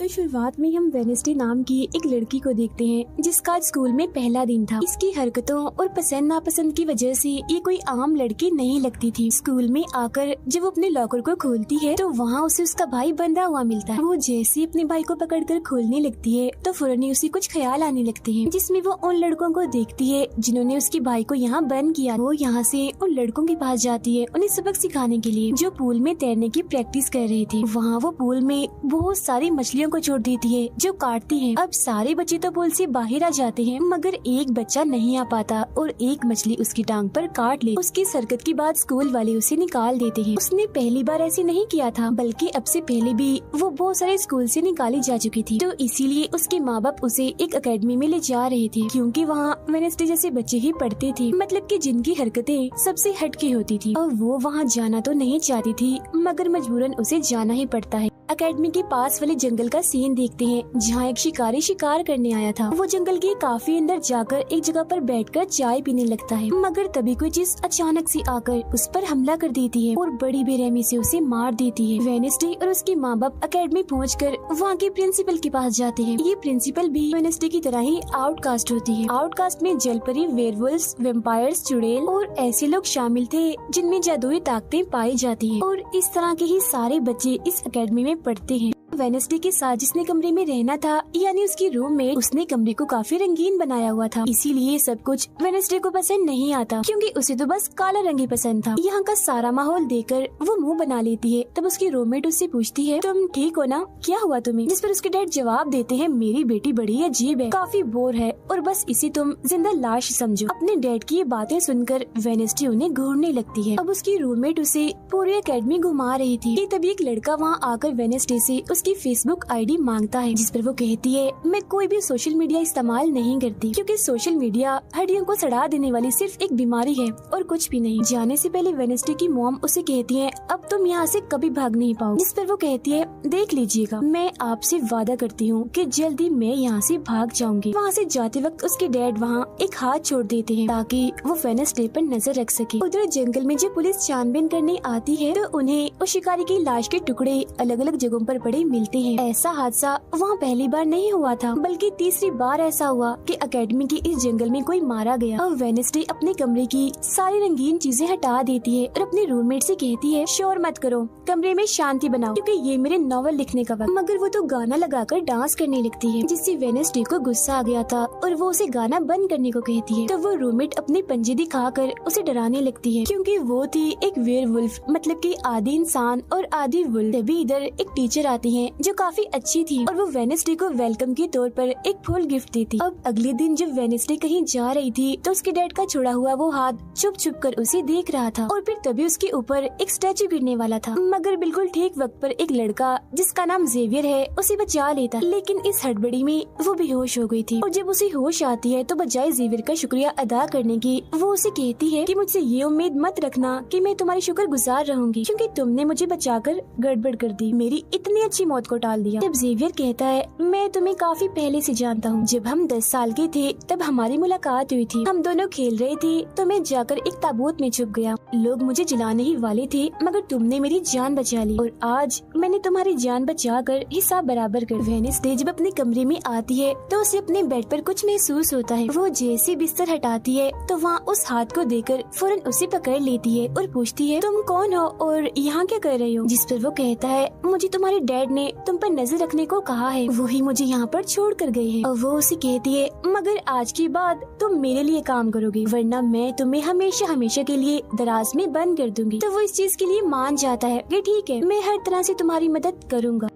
तो शुरुआत में हम वेनेसडे नाम की एक लड़की को देखते हैं जिसका आज स्कूल में पहला दिन था। इसकी हरकतों और पसंद नापसंद की वजह से ये कोई आम लड़की नहीं लगती थी। स्कूल में आकर जब वो अपने लॉकर को खोलती है तो वहाँ उसे उसका भाई बंधा हुआ मिलता है। वो जैसे ही अपने भाई को पकड़कर खोलने लगती है तो फौरन ही उसे कुछ ख्याल आने लगते हैं, जिसमें वो उन लड़कों को देखती है जिन्होंने उसके भाई को यहाँ बंद किया। वो यहाँ से उन लड़कों के पास जाती है उन्हें सबक सिखाने के लिए, जो पूल में तैरने की प्रैक्टिस कर रहे थे। वहाँ वो पूल में बहुत सारी मछलियों को छोड़ देती है जो काटती हैं। अब सारे बच्चे तो पूल से बाहर आ जाते हैं मगर एक बच्चा नहीं आ पाता और एक मछली उसकी टांग पर काट ले। उसकी हरकत के बाद स्कूल वाले उसे निकाल देते हैं। उसने पहली बार ऐसे नहीं किया था, बल्कि अब से पहले भी वो बहुत सारे स्कूल से निकाली जा चुकी थी। तो इसीलिए उसके माँ बाप उसे एक एकेडमी में ले जा रहे थे, क्योंकि वहाँ वेनेसडे जैसे बच्चे ही पढ़ते थे, मतलब कि जिनकी हरकतें सबसे हटके होती थी। और वो वहाँ जाना तो नहीं चाहती थी मगर मजबूरन उसे जाना ही पड़ता है। एकेडमी के पास वाले जंगल का सीन देखते हैं जहाँ एक शिकारी शिकार करने आया था। वो जंगल के काफी अंदर जाकर एक जगह पर बैठकर चाय पीने लगता है, मगर तभी कोई चीज अचानक से आकर उस पर हमला कर देती है और बड़ी बेरहमी से उसे मार देती है। वेनेसडे और उसके माँ बाप एकेडमी पहुंचकर वहाँ के प्रिंसिपल के पास जाते हैं। ये प्रिंसिपल भी वेनेसडे की तरह ही आउटकास्ट होती है। आउटकास्ट में जलपरी, वेयरवुल्व्स, वेम्पायर्स, चुड़ैल और ऐसे लोग शामिल थे जिनमें जादुई ताकतें पाई जाती है, और इस तरह के ही सारे बच्चे इस एकेडमी में पढ़ते हैं। वेनेसडे के साथ जिसने कमरे में रहना था, यानी उसकी रूममेट, उसने कमरे को काफी रंगीन बनाया हुआ था। इसीलिए सब कुछ वेनेसडे को पसंद नहीं आता, क्योंकि उसे तो बस काला रंग ही पसंद था। यहाँ का सारा माहौल देखकर वो मुंह बना लेती है। तब उसकी रूममेट उससे पूछती है, तुम ठीक हो ना, क्या हुआ तुम्हें? जिस पर उसके डैड जवाब देते हैं, मेरी बेटी बड़ी अजीब है, काफी बोर है और बस इसे तुम जिंदा लाश समझो। अपने डैड की ये बातें सुनकर वेनेसडे उन्हें घूरने लगती है। अब उसकी रूममेट उसे पूरी एकेडमी घुमा रही थी कि तभी एक लड़का वहाँ आकर वेनेसडे से उसकी फेसबुक आईडी मांगता है, जिस पर वो कहती है, मैं कोई भी सोशल मीडिया इस्तेमाल नहीं करती, क्योंकि सोशल मीडिया हड्डियों को सड़ा देने वाली सिर्फ एक बीमारी है और कुछ भी नहीं। जाने से पहले वेनेसडे की मॉम उसे कहती है, अब तुम यहाँ से कभी भाग नहीं पाओ। जिस पर वो कहती है, देख लीजिएगा, मैं आपसे वादा करती हूँ कि जल्दी मैं यहाँ से भाग जाऊंगी। वहाँ से जाते वक्त उसके डैड वहाँ एक हाथ छोड़ देते हैं ताकि वो वेनेसडे पर नजर रख सके। उधर जंगल में जब पुलिस छानबीन करने आती है तो उन्हें उस शिकारी की लाश के टुकड़े अलग अलग जगहों पर पड़े मिलते हैं। ऐसा हादसा वहाँ पहली बार नहीं हुआ था, बल्कि तीसरी बार ऐसा हुआ कि एकेडमी के इस जंगल में कोई मारा गया। और वेनेसडे अपने कमरे की सारी रंगीन चीजें हटा देती है और अपने रूममेट से कहती है, शोर मत करो, कमरे में शांति बनाओ, क्योंकि ये मेरे नॉवल लिखने का वक्त। मगर वो तो गाना लगाकर डांस करने लगती है, जिससे वेनेसडे को गुस्सा आ गया था और वो उसे गाना बंद करने को कहती है। तो वो रूममेट अपने पंजे दिखाकर उसे डराने लगती है, क्योंकि वो थी एक वेयरवुल्फ, मतलब कि आधी इंसान और आधी वुल्फ। तभी इधर एक टीचर आती है जो काफी अच्छी थी और वो वेनेसडे को वेलकम के तौर पर एक फूल गिफ्ट देती। अब अगले दिन जब वेनेसडे कहीं जा रही थी तो उसके डैड का छोड़ा हुआ वो हाथ छुप छुप कर उसे देख रहा था, और फिर तभी उसके ऊपर एक स्टैचू गिरने वाला था, मगर बिल्कुल ठीक वक्त पर एक लड़का जिसका नाम जेवियर है उसे बचा लेता। लेकिन इस हड़बड़ी में वो बेहोश हो गई थी, और जब उसे होश आती है तो बजाय जेवियर का शुक्रिया अदा करने की वो उसे कहती है कि मुझसे ये उम्मीद मत रखना कि मैं तुम्हारी शुक्रगुजार रहूंगी, क्योंकि तुमने मुझे बचाकर गड़बड़ कर दी, मेरी इतनी अच्छी मौत को टाल दिया। जब जेवियर कहता है, मैं तुम्हें काफी पहले से जानता हूँ, जब हम 10 साल के थे तब हमारी मुलाकात हुई थी, हम दोनों खेल रहे थे तो मैं जाकर एक ताबूत में छुप गया, लोग मुझे जलाने ही वाले थे मगर तुमने मेरी जान बचा ली, और आज मैंने तुम्हारी जान बचाकर हिसाब बराबर कर। वेनेसडे जब अपने कमरे में आती है तो उसे अपने बेड पर कुछ महसूस होता है। वो जैसे बिस्तर हटाती है तो वहाँ उस हाथ को देखकर फौरन उसे पकड़ लेती है और पूछती है, तुम कौन हो और यहाँ क्या कर रही हो? जिस पर वो कहता है, मुझे तुम्हारे डैड ने तुम पर नजर रखने को कहा है, वही मुझे यहाँ पर छोड़ कर गए हैं। और वो उसे कहती है, मगर आज के बाद तुम मेरे लिए काम करोगे, वरना मैं तुम्हें हमेशा हमेशा के लिए दराज में बंद कर दूंगी। तो वो इस चीज के लिए मान जाता है कि ठीक है, मैं हर तरह से तुम्हारी मदद करूँगा।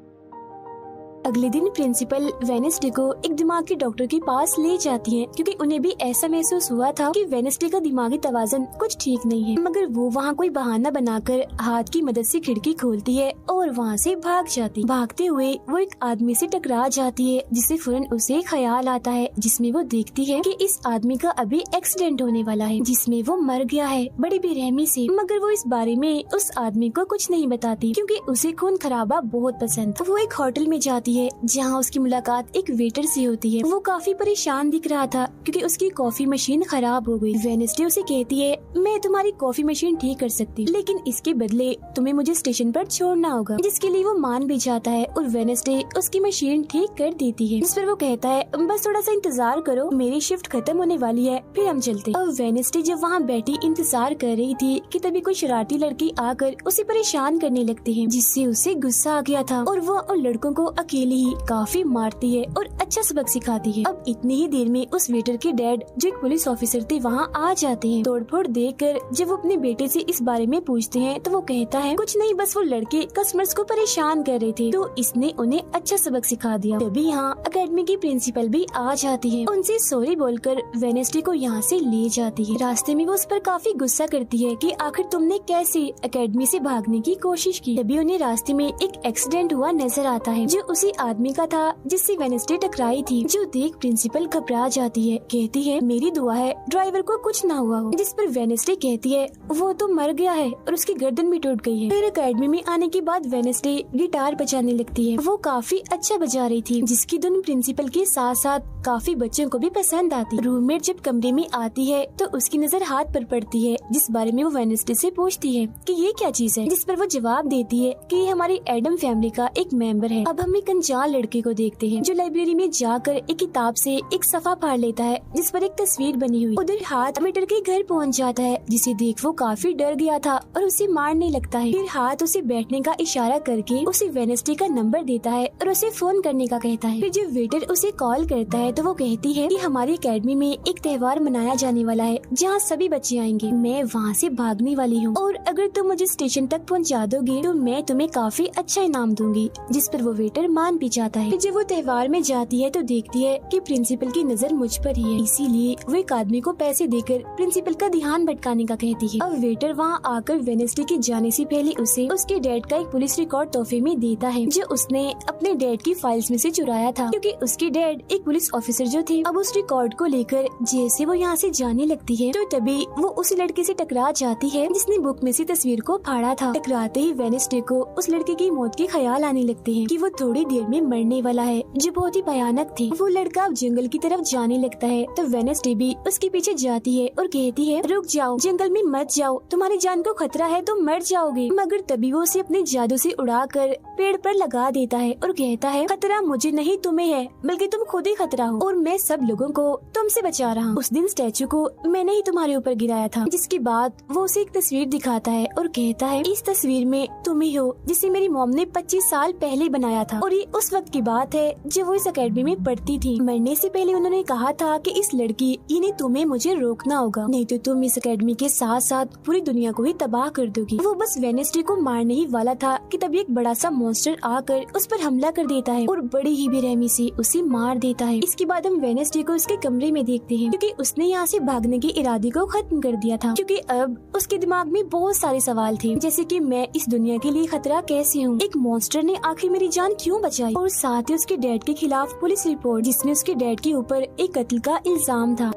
अगले दिन प्रिंसिपल वेनेसडे को एक दिमागी डॉक्टर के पास ले जाती है, क्योंकि उन्हें भी ऐसा महसूस हुआ था कि वेनेसडे का दिमागी तवाज़ुन कुछ ठीक नहीं है। मगर वो वहाँ कोई बहाना बनाकर हाथ की मदद से खिड़की खोलती है और वहाँ से भाग जाती। भागते हुए वो एक आदमी से टकरा जाती है, जिससे फौरन उसे ख्याल आता है, जिसमें वो देखती है कि इस आदमी का अभी एक्सीडेंट होने वाला है, जिसमें वो मर गया है बड़ी बेरहमी से। मगर वो इस बारे में उस आदमी को कुछ नहीं बताती, क्योंकि उसे खून खराबा बहुत पसंद। वो एक होटल में जाती है है जहाँ उसकी मुलाकात एक वेटर से होती है। वो काफी परेशान दिख रहा था क्योंकि उसकी कॉफी मशीन खराब हो गई। वेडनेसडे उसे कहती है, मैं तुम्हारी कॉफी मशीन ठीक कर सकती हूँ, लेकिन इसके बदले तुम्हें मुझे स्टेशन पर छोड़ना होगा, जिसके लिए वो मान भी जाता है और वेडनेसडे उसकी मशीन ठीक कर देती है। जिस पर वो कहता है, बस थोड़ा सा इंतजार करो, मेरी शिफ्ट खत्म होने वाली है, फिर हम चलते। और वेडनेसडे जब वहाँ बैठी इंतजार कर रही थी कि तभी कोई शरारती लड़की आकर उसे परेशान करने लगती है, जिससे उसे गुस्सा आ गया था और वो उन लड़कों को अकेले ही काफी मारती है और अच्छा सबक सिखाती है। अब इतनी ही देर में उस वेटर के डैड जो एक पुलिस ऑफिसर थे वहाँ आ जाते हैं। तोड़फोड़ देखकर जब वो अपने बेटे से इस बारे में पूछते हैं तो वो कहता है, कुछ नहीं, बस वो लड़के कस्टमर्स को परेशान कर रहे थे तो इसने उन्हें अच्छा सबक सिखा दिया। तभी यहाँ अकेडमी की प्रिंसिपल भी आ जाती है, उनसे सॉरी बोलकर वेडनेसडे को यहाँ से ले जाती है। रास्ते में वो उस पर काफी गुस्सा करती है कि आखिर तुमने कैसे अकेडमी से भागने की कोशिश की। तभी उन्हें रास्ते में एक एक्सीडेंट हुआ नजर आता है जो उसी आदमी का था जिससे वेडनेसडे टकराई थी, जो देख प्रिंसिपल घबरा जाती है। कहती है, मेरी दुआ है ड्राइवर को कुछ ना हुआ हो। जिस पर वेडनेसडे कहती है, वो तो मर गया है और उसकी गर्दन भी टूट गई है। फिर अकेडमी में आने के बाद वेडनेसडे गिटार बजाने लगती है। वो काफी अच्छा बजा रही थी, जिसकी धुन प्रिंसिपल के साथ साथ काफी बच्चों को भी पसंद आती। रूममेट जब कमरे में आती है तो उसकी नजर हाथ पर पड़ती है, जिस बारे में वो वेडनेसडे से पूछती है कि ये क्या चीज है, जिस पर वो जवाब देती है कि ये हमारी एडम फैमिली का एक मेंबर है। अब हम एक अनजान लड़के को देखते हैं जो लाइब्रेरी में जाकर एक किताब से एक सफा फाड़ लेता है जिस पर एक तस्वीर बनी हुई। उधर हाथ वेटर के घर पहुंच जाता है, जिसे देख वो काफी डर गया था और उसे मारने लगता है। फिर हाथ उसे बैठने का इशारा करके उसे वेडनेसडे का नंबर देता है और उसे फोन करने का कहता है। फिर जब वेटर उसे कॉल करता है तो वो कहती है कि हमारी अकेडमी में एक त्योहार मनाया जाने वाला है जहाँ सभी बच्चे आएंगे, मैं वहाँ से भागने वाली हूँ और अगर तुम मुझे स्टेशन तक पहुँचा दोगे तो मैं तुम्हें काफी अच्छा इनाम दूंगी। जिस पर वो वेटर मान भी जाता है। जब वो त्योहार में जाती है तो देखती है कि प्रिंसिपल की नजर मुझ पर ही है, इसीलिए वो एक आदमी को पैसे देकर प्रिंसिपल का ध्यान भटकाने का कहती है। अब वेटर वहाँ आकर वेडनेसडे के जाने से पहले उसे उसके डैड का एक पुलिस रिकॉर्ड तोहफे में देता है जो उसने अपने डैड की फाइल्स में से चुराया था, क्योंकि उसके डैड एक पुलिस ऑफिसर जो थे। अब उस रिकॉर्ड को लेकर जैसे वो यहाँ से जाने लगती है तो तभी वो उस लड़के से टकरा जाती है जिसने बुक में से तस्वीर को फाड़ा था। टकराते ही वेडनेसडे को उस लड़के की मौत के ख्याल आने लगते हैं कि वो थोड़ी देर में मरने वाला है, जो बहुत ही भयानक थी। वो लड़का अब जंगल की तरफ जाने लगता है तो वेडनेसडे भी उसके पीछे जाती है और कहती है, रुक जाओ, जंगल में मत जाओ, तुम्हारी जान को खतरा है, तुम मर जाओगे। मगर तभी वो उसे अपने जादू से उड़ाकर पेड़ पर लगा देता है और कहता है, खतरा मुझे नहीं तुम्हें है, बल्कि तुम खुद ही खतरा हो और मैं सब लोगों को तुमसे बचा रहा हूँ। उस दिन स्टैचू को मैंने ही तुम्हारे ऊपर गिराया था। जिसके बाद वो उसे एक तस्वीर दिखाता है और कहता है, इस तस्वीर में तुम ही हो जिसे मेरी मॉम ने 25 साल पहले बनाया था और ये उस वक्त की बात है जब वो इस अकेडमी में पढ़ती थी। मरने से पहले उन्होंने कहा था कि इस लड़की यानी तुम्हें मुझे रोकना होगा, नहीं तो तुम इस अकेडमी के साथ साथ पूरी दुनिया को ही तबाह कर दोगी। वो बस वेडनेसडे को मारने ही वाला था कि तभी एक बड़ा सा मॉन्स्टर आकर उस पर हमला कर देता है और बड़ी ही बेरहमी से उसे मार देता है। इसके बाद हम वेडनेसडे को उसके कमरे में देखते हैं, क्योंकि उसने यहाँ से भागने के इरादे को खत्म कर दिया था, क्योंकि अब उसके दिमाग में बहुत सारे सवाल थे, जैसे कि मैं इस दुनिया के लिए खतरा कैसे हूँ, एक मॉन्स्टर ने आखिर मेरी जान क्यों बचाई, और साथ ही उसके डैड के खिलाफ पुलिस रिपोर्ट जिसमें उसके डैड के ऊपर एक कत्ल का इल्जाम था।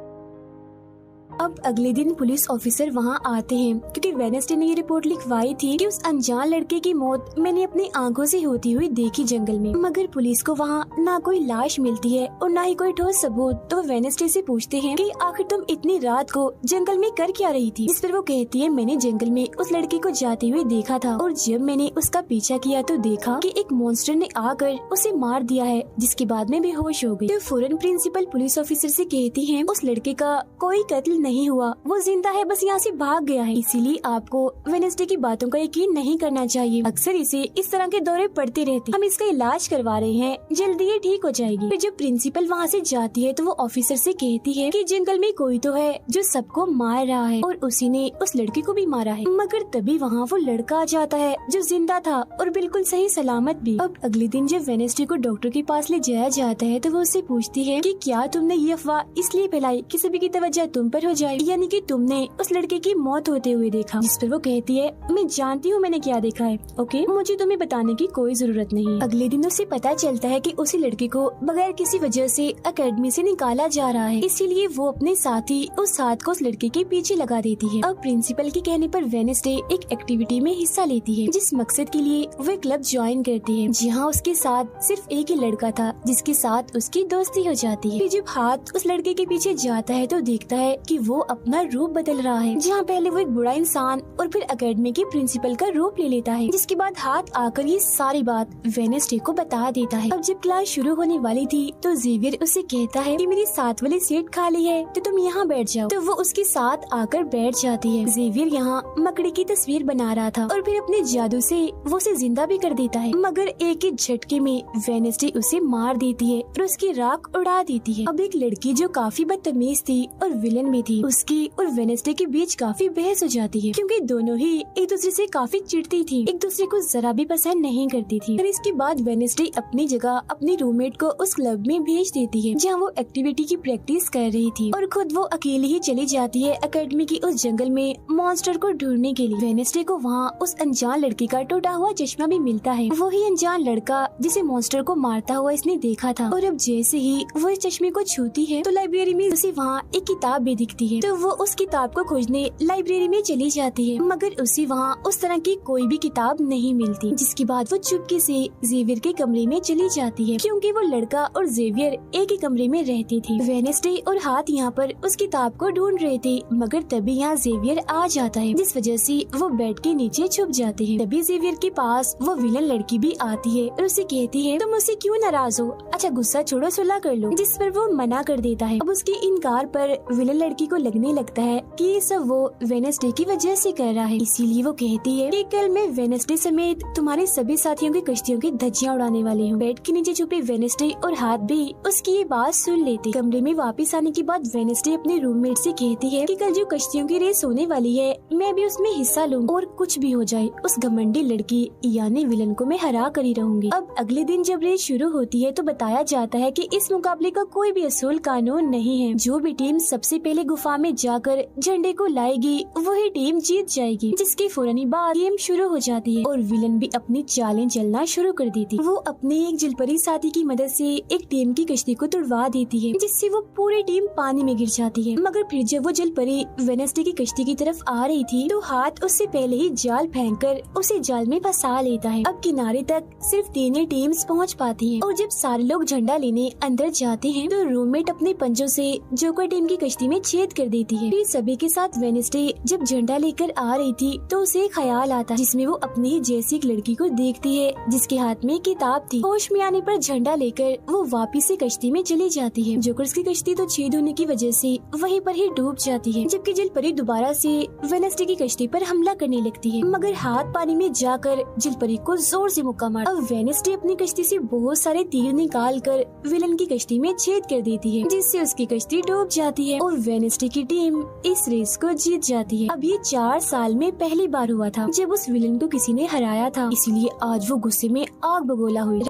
अब अगले दिन पुलिस ऑफिसर वहाँ आते हैं, क्योंकि वेडनेसडे ने ये रिपोर्ट लिखवाई थी कि उस अनजान लड़के की मौत मैंने अपनी आंखों से होती हुई देखी जंगल में। मगर पुलिस को वहाँ ना कोई लाश मिलती है और ना ही कोई ठोस सबूत। तो वेडनेसडे से पूछते हैं कि आखिर तुम इतनी रात को जंगल में कर क्या रही थी, जिस पर वो कहती है, मैंने जंगल में उस लड़के को जाते हुए देखा था और जब मैंने उसका पीछा किया तो देखा कि एक मॉन्स्टर ने आकर उसे मार दिया है, जिसके बाद में बेहोश हो गई। तो फौरन प्रिंसिपल पुलिस ऑफिसर से कहती है, उस लड़के का कोई कत्ल नहीं हुआ, वो जिंदा है, बस यहाँ से भाग गया है, इसीलिए आपको वेडनेसडे की बातों का यकीन नहीं करना चाहिए। अक्सर इसे इस तरह के दौरे पड़ते रहते, हम इसका इलाज करवा रहे हैं, जल्दी ये ठीक हो जाएगी। फिर जब प्रिंसिपल वहाँ से जाती है तो वो ऑफिसर से कहती है कि जंगल में कोई तो है जो सबको मार रहा है और उसी ने उस लड़के को भी मारा है। मगर तभी वहाँ वो लड़का आ जाता है जो जिंदा था और बिल्कुल सही सलामत भी। अब अगले दिन जब वेडनेसडे को डॉक्टर के पास ले जाया जाता है तो वो उससे पूछती है कि क्या तुमने ये अफवाह इसलिए फैलाई कि सभी की तवज्जो तुम पर हो जाए। लाइफ, यानी कि तुमने उस लड़के की मौत होते हुए देखा। जिस पर वो कहती है, मैं जानती हूँ मैंने क्या देखा है, ओके, मुझे तुम्हें बताने की कोई जरूरत नहीं। अगले दिन उसे पता चलता है कि उसी लड़के को बगैर किसी वजह से एकेडमी से निकाला जा रहा है, इसीलिए वो अपने साथी उस हाथ को उस लड़के के पीछे लगा देती है। अब प्रिंसिपल के कहने पर वेडनेसडे एक एक्टिविटी में हिस्सा लेती है, जिस मकसद के लिए वो क्लब ज्वाइन करती है, जहाँ उसके साथ सिर्फ एक ही लड़का था जिसके साथ उसकी दोस्ती हो जाती है। फिर जब हाथ उस लड़के के पीछे जाता है तो देखता है कि वो अपना रूप बदल रहा है, जहाँ पहले वो एक बुरा इंसान और फिर एकेडमी के प्रिंसिपल का रूप ले लेता है। जिसके बाद हाथ आकर ये सारी बात वेडनेसडे को बता देता है। अब जब क्लास शुरू होने वाली थी तो जेवियर उससे कहता है कि मेरी साथ वाली सीट खाली है तो तुम यहाँ बैठ जाओ, तो वो उसके साथ आकर बैठ जाती है। जेवियर यहाँ मकड़ी की तस्वीर बना रहा था और फिर अपने जादू से वो उसे जिंदा भी कर देता है, मगर एक ही झटके में वेडनेसडे उसे मार देती है और उसकी राख उड़ा देती है। अब एक लड़की जो काफी बदतमीज थी और विलन में थी, उसकी और वेडनेसडे के बीच काफी बहस हो जाती है, क्योंकि दोनों ही एक दूसरे से काफी चिढ़ती थी, एक दूसरे को जरा भी पसंद नहीं करती थी। फिर इसके बाद वेडनेसडे अपनी जगह अपनी रूममेट को उस क्लब में भेज देती है, जहाँ वो एक्टिविटी की प्रैक्टिस कर रही थी, और खुद वो अकेली ही चली जाती है एकेडमी की उस जंगल में मॉन्स्टर को ढूंढने के लिए। वेडनेसडे को वहाँ उस अनजान लड़की का टूटा हुआ चश्मा भी मिलता है, वही अनजान लड़का जिसे मॉन्स्टर को मारता हुआ इसने देखा था। और अब जैसे ही वो इस चश्मे को छूती है तो लाइब्रेरी में उसे वहाँ एक किताब भी दिखती है, तो वो उस किताब को खोजने लाइब्रेरी में चली जाती है, मगर उसे वहाँ उस तरह की कोई भी किताब नहीं मिलती। जिसके बाद वो चुपके से जेवियर के कमरे में चली जाती है, क्योंकि वो लड़का और जेवियर एक ही कमरे में रहती थी। वेडनेसडे और हाथ यहाँ पर उस किताब को ढूंढ रहे थे, मगर तभी यहाँ जेवियर आ जाता है, जिस वजह से वो बेड के नीचे छुप जाते हैं। तभी जेवियर के पास वो विलन लड़की भी आती है और उसे कहती है, तुम मुझसे क्यों नाराज हो, अच्छा गुस्सा छोड़ो, सुलह कर लो। जिस पर वो मना कर देता है। अब उसके इनकार पर विलन लड़की को लगने लगता है कि ये सब वो वेडनेसडे की वजह से कर रहा है, इसीलिए वो कहती है कि कल मैं वेडनेसडे समेत तुम्हारे सभी साथियों की कश्तियों की धज्जियां उड़ाने वाली हूँ। बेड के नीचे छुपे वेडनेसडे और हाथ भी उसकी ये बात सुन लेते। कमरे में वापस आने के बाद वेडनेसडे अपने रूममेट से कहती है कि कल जो कश्तियों की रेस होने वाली है मैं भी उसमें हिस्सा लूँ, और कुछ भी हो जाए उस घमंडी लड़की यानी विलन को मैं हरा कर ही रहूंगी। अब अगले दिन जब रेस शुरू होती है तो बताया जाता है कि इस मुकाबले का कोई भी असूल कानून नहीं है, जो भी टीम सबसे पहले गुफा में जाकर झंडे को लाएगी वही टीम जीत जाएगी। जिसके फौरन बाद गेम शुरू हो जाती है और विलन भी अपनी चालें चलना शुरू कर देती। वो अपने एक जलपरी साथी की मदद से एक टीम की कश्ती को तुड़वा देती है, जिससे वो पूरी टीम पानी में गिर जाती है। मगर फिर जब वो जलपरी वेडनेसडे की कश्ती की तरफ आ रही थी तो हाथ उससे पहले ही जाल फेंककर उसे जाल में फंसा लेता है। अब किनारे तक सिर्फ 3 ही टीम्स पहुँच पाती है, और जब सारे लोग झंडा लेने अंदर जाते हैं तो रूममेट अपने पंजों से जोकर टीम की कश्ती में छेद कर देती है। फिर सभी के साथ वेडनेसडे जब झंडा लेकर आ रही थी तो उसे ख्याल आता, जिसमें वो अपने ही जैसी एक लड़की को देखती है जिसके हाथ में किताब थी। होश में आने पर झंडा लेकर वो वापिस से कश्ती में चली जाती है। जोकर्स की कश्ती तो छेद होने की वजह से वहीं पर ही डूब जाती है, जबकि जलपरी दोबारा से वेडनेसडे की कश्ती पर हमला करने लगती है, मगर हाथ पानी में जाकर जलपरी को जोर से मुक्का मार। अब वेडनेसडे अपनी कश्ती से बहुत सारे तीर निकाल कर विलन की कश्ती में छेद कर देती है, जिससे उसकी कश्ती डूब जाती है और वेडनेसडे की टीम इस रेस को जीत जाती है। अब ये 4 साल में पहली बार हुआ था जब उस विलन को किसी ने हराया था, इसीलिए आज वो गुस्से में आग बगोला हुई।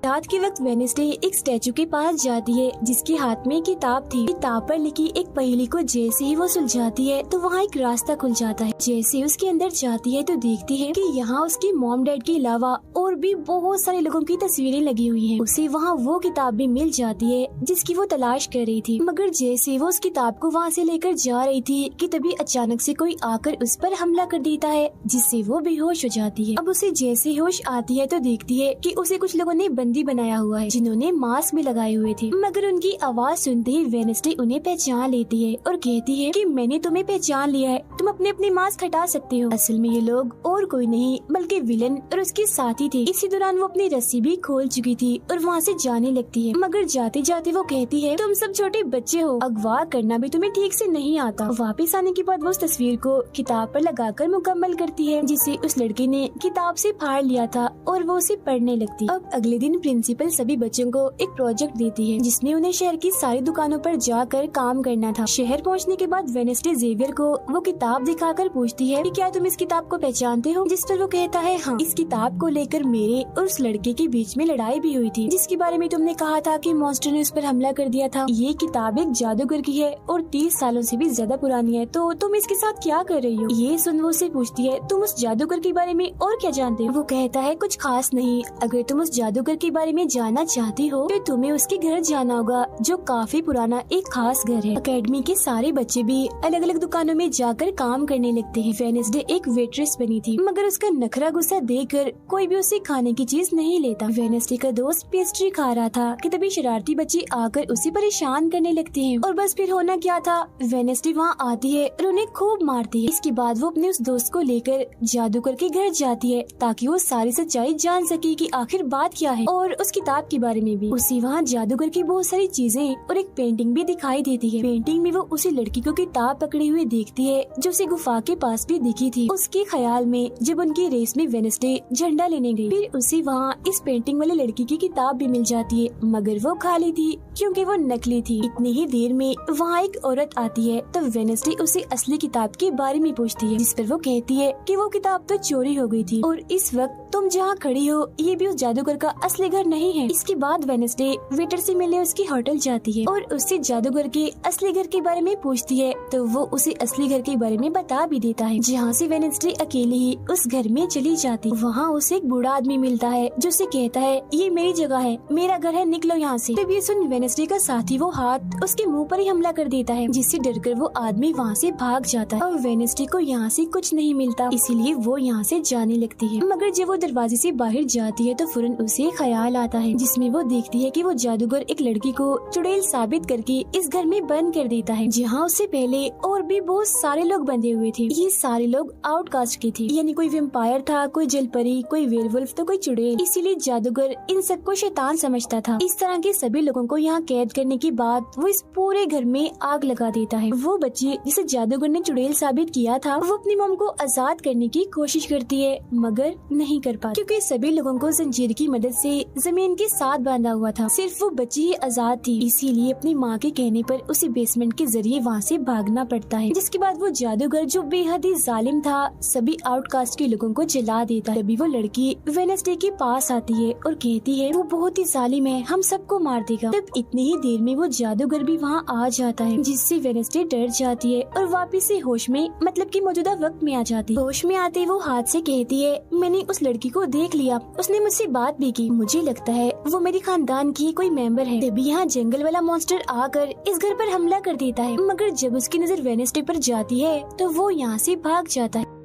रात के वक्त वेडनेसडे एक स्टैचू के पास जाती है जिसके हाथ में किताब थी। किताब पर लिखी एक पहेली को जैसे ही वो सुलझाती है तो वहाँ एक रास्ता खुल जाता है। जैसे ही उसके अंदर जाती है तो देखती है कि यहाँ उसके मॉम डैड के अलावा और भी बहुत सारे लोगों की तस्वीरें लगी हुई हैं। उसे वहाँ वो किताब भी मिल जाती है जिसकी वो तलाश कर रही थी, मगर जैसे वो उस किताब को वहाँ से लेकर जा रही थी कि तभी अचानक से कोई आकर उस पर हमला कर देता है, जिससे वो बेहोश हो जाती है। अब उसे जैसे होश आती है तो देखती है कि उसे कुछ लोगों ने बंदी बनाया हुआ है, जिन्होंने मास्क भी लगाए हुए थे, मगर उनकी आवाज सुनते ही वेडनेसडे उन्हें पहचान लेती है और कहती है कि मैंने तुम्हें पहचान लिया है, तुम अपने अपने मास्क हटा सकते हो। असल में ये लोग और कोई नहीं बल्कि विलन और उसके साथी थे। इसी दौरान वो अपनी रस्सी भी खोल चुकी थी और वहाँ से जाने लगती है, मगर जाते जाते वो कहती है तुम सब छोटे बच्चे हो, अगवा करना भी तुम्हें ठीक से नहीं आता। वापस आने के बाद वो उस तस्वीर को किताब पर लगाकर मुकम्मल करती है, जिसे उस लड़के ने किताब से फाड़ लिया था और वो उसे पढ़ने लगती। अब अगले दिन प्रिंसिपल सभी बच्चों को एक प्रोजेक्ट देती है जिसमें उन्हें शहर की सारी दुकानों पर जाकर काम करना था। शहर पहुंचने के बाद वेडनेसडे जेवियर को वो किताब दिखाकर पूछती है कि क्या तुम इस किताब को पहचानते हो, जिस पर वो कहता है हाँ, इस किताब को लेकर मेरे और उस लड़के के बीच में लड़ाई भी हुई थी जिसके बारे में तुमने कहा था कि मॉन्स्टर ने उस पर हमला कर दिया था। ये किताब एक जादूगर की है और 30 सालों से भी ज्यादा पुरानी है, तो तुम इसके साथ क्या कर रही हो। ये सुन वो उससे पूछती है तुम उस जादूगर के बारे में और क्या जानते हो। वो कहता है कुछ खास नहीं, अगर तुम उस जादूगर के बारे में जानना चाहती हो तो तुम्हें उसके घर जाना होगा जो काफी पुराना एक खास घर है। अकेडमी के सारे बच्चे भी अलग अलग दुकानों में जाकर काम करने लगते हैं। वेडनेसडे एक वेट्रेस बनी थी मगर उसका नखरा गुस्सा देखकर कोई भी उसे खाने की चीज नहीं लेता। वेडनेसडे का दोस्त पेस्ट्री खा रहा था कि तभी शरारती बच्चे आकर उसे परेशान करने लगते हैं और बस फिर होना क्या था, वेडनेसडे वहाँ आती है और उन्हें खूब मारती है। इसके बाद वो अपने उस दोस्त को लेकर जादूगर के घर जाती है ताकि वो सारी सच्चाई जान सके कि आखिर बात क्या है और उस किताब के बारे में भी। उसी वहाँ जादूगर की बहुत सारी चीजें और एक पेंटिंग भी दिखाई देती है। पेंटिंग में वो उसी लड़की को किताब पकड़े हुए देखती है जो उसे गुफा के पास भी दिखी थी। उसके ख्याल में जब उनकी रेस में वेडनेसडे झंडा लेने गई, फिर उसी वहाँ इस पेंटिंग वाली लड़की की किताब भी मिल जाती है मगर वो खाली थी क्योंकि वो नकली थी। इतनी ही देर में वहाँ एक औरत आती है तो वेडनेसडे उसे असली किताब के बारे में पूछती है जिस पर वो कहती है कि वो किताब तो चोरी हो गई थी और इस वक्त तुम जहाँ खड़ी हो ये भी उस जादूगर का असली घर नहीं है। इसके बाद वेडनेसडे वेटर से मिलने उसकी होटल जाती है और उससे जादूगर के असली घर के बारे में पूछती है तो वो उसे असली घर के बारे में बता भी देता है, जहाँ से वेडनेसडे अकेले ही उस घर में चली जाती। वहाँ उसे एक बूढ़ा आदमी मिलता है जो उसे कहता है ये मेरी जगह है, मेरा घर है, निकलो यहाँ से। तब ये सुन वेडनेसडे का साथी वो हाथ उसके मुंह पर ही हमला कर देता है जिससे डरकर वो आदमी वहाँ से भाग जाता है और वेडनेसडे को यहाँ से कुछ नहीं मिलता, इसीलिए वो यहाँ से जाने लगती है। मगर जब वो दरवाजे से बाहर जाती है तो फौरन उसे ख्याल आता है जिसमें वो देखती है कि वो जादूगर एक लड़की को चुड़ैल साबित करके इस घर में बंद कर देता है जहाँ उससे पहले और भी बहुत सारे लोग बंधे हुए थे। ये सारे लोग आउटकास्ट के थे, यानी कोई वेम्पायर था, कोई जलपरी, कोई वेयरवुल्फ तो कोई चुड़ैल। इसीलिए जादूगर इन सबको शैतान समझता था। इस तरह के सभी लोगों को यहाँ कैद करने के बाद वो इस पूरे घर में आग लगा देता है। वो बच्ची जिसे जादूगर ने चुड़ैल साबित किया था वो अपनी मॉम को आजाद करने की कोशिश करती है मगर नहीं कर पाती क्योंकि सभी लोगों को जंजीर की मदद से जमीन के साथ बांधा हुआ था। सिर्फ वो बच्ची ही आजाद थी, इसीलिए अपनी माँ के कहने पर उसे बेसमेंट के जरिए वहाँ से भागना पड़ता है। जिसके बाद वो जादूगर जो बेहद ही जालिम था सभी आउटकास्ट के लोगों को जला देता है। तभी वो लड़की वेडनेसडे के पास आती है और कहती है वो बहुत ही जालिम है, हम सबको मार देगा। तब इतनी ही देर में वो जादूगर भी वहाँ आ जाता है जिससे वेडनेसडे डर जाती है और वापिस से होश में मतलब कि मौजूदा वक्त में आ जाती है। होश में आते वो हाथ से कहती है मैंने उस लड़की को देख लिया, उसने मुझसे बात भी की, मुझे लगता है वो मेरे खानदान की कोई मेंबर है। तभी यहाँ जंगल वाला मॉन्स्टर आकर इस घर पर हमला कर देता है मगर जब उसकी नजर वेडनेसडे पर जाती है तो वो यहाँ से भाग जाता है।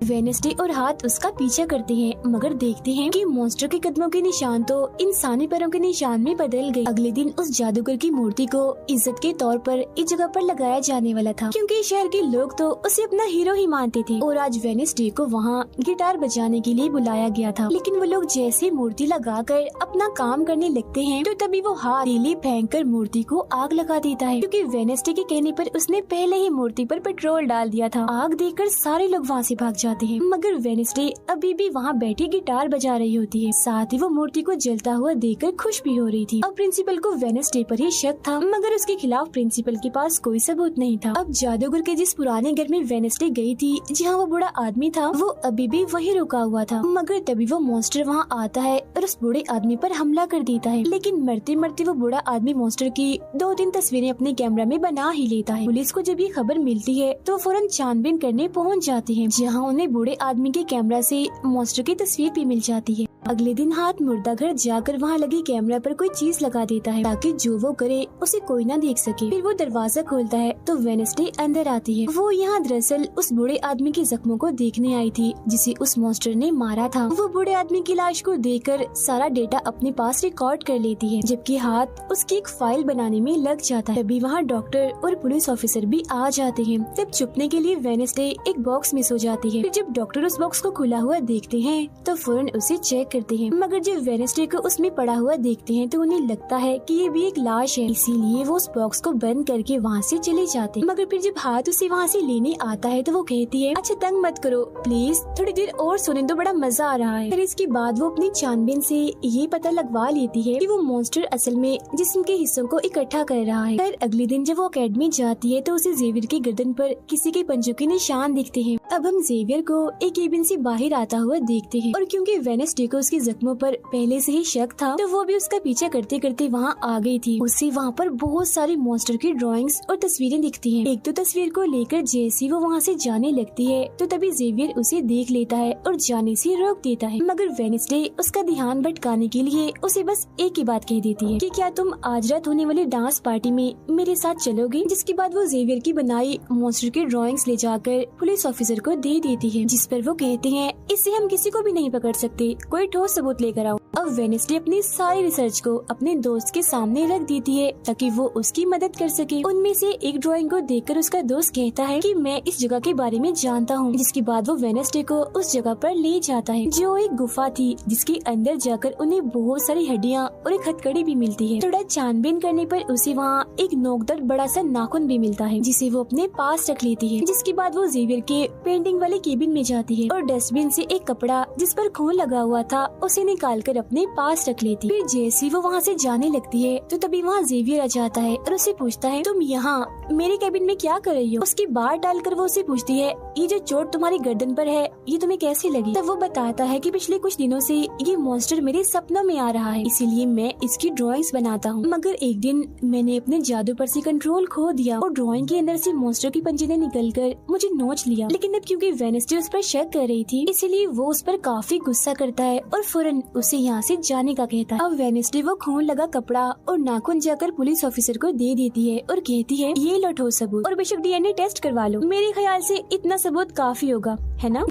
वेडनेसडे और हाथ उसका पीछा करते हैं मगर देखते हैं कि मॉन्स्टर के कदमों के निशान तो इंसानी पैरों के निशान में बदल गए। अगले दिन उस जादूगर की मूर्ति को इज्जत के तौर पर इस जगह पर लगाया जाने वाला था क्योंकि शहर के लोग तो उसे अपना हीरो ही मानते थे और आज वेडनेसडे को वहाँ गिटार बजाने के लिए बुलाया गया था। लेकिन वो लोग जैसे मूर्ति लगाकर अपना काम करने लगते हैं तो तभी वो हाथ तीली फेंक कर मूर्ति को आग लगा देता है क्योंकि वेडनेसडे के कहने पर उसने पहले ही मूर्ति पर पेट्रोल डाल दिया था। आग देखकर सारे लोग वहाँ से भाग जाते हैं मगर वेडनेसडे अभी भी वहाँ बैठी गिटार बजा रही होती है। साथ ही वो मूर्ति को जलता हुआ देखकर खुश भी हो रही थी। अब प्रिंसिपल को वेडनेसडे पर ही शक था मगर उसके खिलाफ प्रिंसिपल के पास कोई सबूत नहीं था। अब जादूगर के जिस पुराने घर में वेडनेसडे गई थी जहाँ वो बूढ़ा आदमी था वो अभी भी वही रुका हुआ था मगर तभी वो मॉन्स्टर वहाँ आता है और उस बूढ़े आदमी पर हमला कर देता है। लेकिन मरते मरते वो बूढ़ा आदमी मॉन्स्टर की 2-3 तस्वीरें अपने कैमरा में बना ही लेता है। पुलिस को जब ये खबर मिलती है तो फौरन छानबीन करने पहुँच जाती है जहाँ उन्हें बूढ़े आदमी के कैमरा से मॉन्स्टर की तस्वीर भी मिल जाती है। अगले दिन हाथ मुर्दा घर जाकर वहाँ लगी कैमरा पर कोई चीज लगा देता है ताकि जो वो करे उसे कोई ना देख सके। फिर वो दरवाजा खोलता है तो वेडनेसडे अंदर आती है। वो यहाँ दरअसल उस बूढ़े आदमी के जख्मों को देखने आई थी जिसे उस मॉन्स्टर ने मारा था। वो बूढ़े आदमी की लाश को देखकर सारा डेटा अपने पास रिकॉर्ड कर लेती है जबकि हाथ उसकी एक फाइल बनाने में लग जाता है। तभी वहाँ डॉक्टर और पुलिस ऑफिसर भी आ जाते हैं। तब छुपने के लिए वेडनेसडे एक बॉक्स मिस हो जाती है। फिर जब डॉक्टर उस बॉक्स को खुला हुआ देखते हैं तो फौरन उसे चेक करते हैं, मगर जब वेडनेसडे को उसमें पड़ा हुआ देखते हैं तो उन्हें लगता है कि ये भी एक लाश है, इसीलिए वो उस बॉक्स को बंद करके वहाँ से चले जाते हैं। मगर फिर जब हाथ उसे वहाँ से लेने आता है तो वो कहती है, अच्छा तंग मत करो प्लीज, थोड़ी देर और सोने दो, बड़ा मजा आ रहा है। फिर इसके बाद वो अपनी छानबीन से ये पता लगवा लेती है कि वो मॉन्स्टर असल में जिस्म के हिस्सों को इकट्ठा कर रहा है। फिर अगले दिन जब वो अकेडमी जाती है तो उसे जेवियर की गर्दन पर किसी के पंजों के निशान दिखते हैं। अब हम जेवियर को एक केबिन से बाहर आता हुआ देखते हैं और क्योंकि वेडनेसडे को उसके जख्मों पर पहले से ही शक था तो वो भी उसका पीछा करते करते वहाँ आ गई थी। उसे वहाँ पर बहुत सारी मॉन्स्टर की ड्राइंग्स और तस्वीरें दिखती हैं। एक तो तस्वीर को लेकर जैसी वो वहाँ से जाने लगती है तो तभी जेवियर उसे देख लेता है और जाने से रोक देता है, मगर वेडनेसडे उसका ध्यान भटकाने के लिए उसे बस एक ही बात कह देती है कि क्या तुम आज रात होने वाली डांस पार्टी में मेरे साथ चलोगे। जिसके बाद वो जेवियर की बनाई मॉन्स्टर की ड्राइंग्स ले जाकर पुलिस ऑफिसर को दे देती है, जिस पर वो कहते हैं इससे हम किसी को भी नहीं पकड़ सकते, कोई ठोस सबूत लेकर आओ। अब वेडनेसडे अपनी सारी रिसर्च को अपने दोस्त के सामने रख देती है ताकि वो उसकी मदद कर सके। उनमें से एक ड्राइंग को देखकर उसका दोस्त कहता है कि मैं इस जगह के बारे में जानता हूँ, जिसके बाद वो वेडनेसडे को उस जगह पर ले जाता है जो एक गुफा थी, जिसके अंदर जाकर उन्हें बहुत सारी हड्डियाँ और एक हथकड़ी भी मिलती है। थोड़ा छानबीन करने पर उसे वहाँ एक नोकदार बड़ा सा नाखून भी मिलता है, जिसे वो अपने पास रख लेती है। जिसके बाद वो जेवियर के पेंटिंग वाले केबिन में जाती है और डस्टबिन से एक कपड़ा जिस पर खून लगा हुआ था उसे निकाल कर अपने पास रख लेती। फिर जैसी वो वहाँ से जाने लगती है तो तभी वहाँ जेवियर आ जाता है और उसे पूछता है, तुम यहाँ मेरे केबिन में क्या कर रही हो। उसकी बात डालकर वो उसे पूछती है, ये जो चोट तुम्हारी गर्दन पर है ये तुम्हें कैसे लगी। तब वो बताता है कि पिछले कुछ दिनों से ये मॉन्स्टर मेरे सपनों में आ रहा है, इसीलिए मैं इसकी ड्राइंग्स बनाता हूँ, मगर एक दिन मैंने अपने जादू पर से कंट्रोल खो दिया और ड्राइंग के अंदर से मॉन्स्टर की पंजे ने निकलकर मुझे नोच लिया। लेकिन अब क्योंकि वेडनेसडे उस पर शक कर रही थी इसीलिए वो उस पर काफी गुस्सा करता है और फौरन उसे यहाँ से जाने का कहता है। अब वेडनेसडे वो खून लगा कपड़ा और नाखून जाकर पुलिस ऑफिसर को दे देती है और कहती है, ये लो ठोस सबूत और बेशक डीएनए टेस्ट करवा लो, मेरे ख्याल से इतना सबूत काफी होगा, है ना।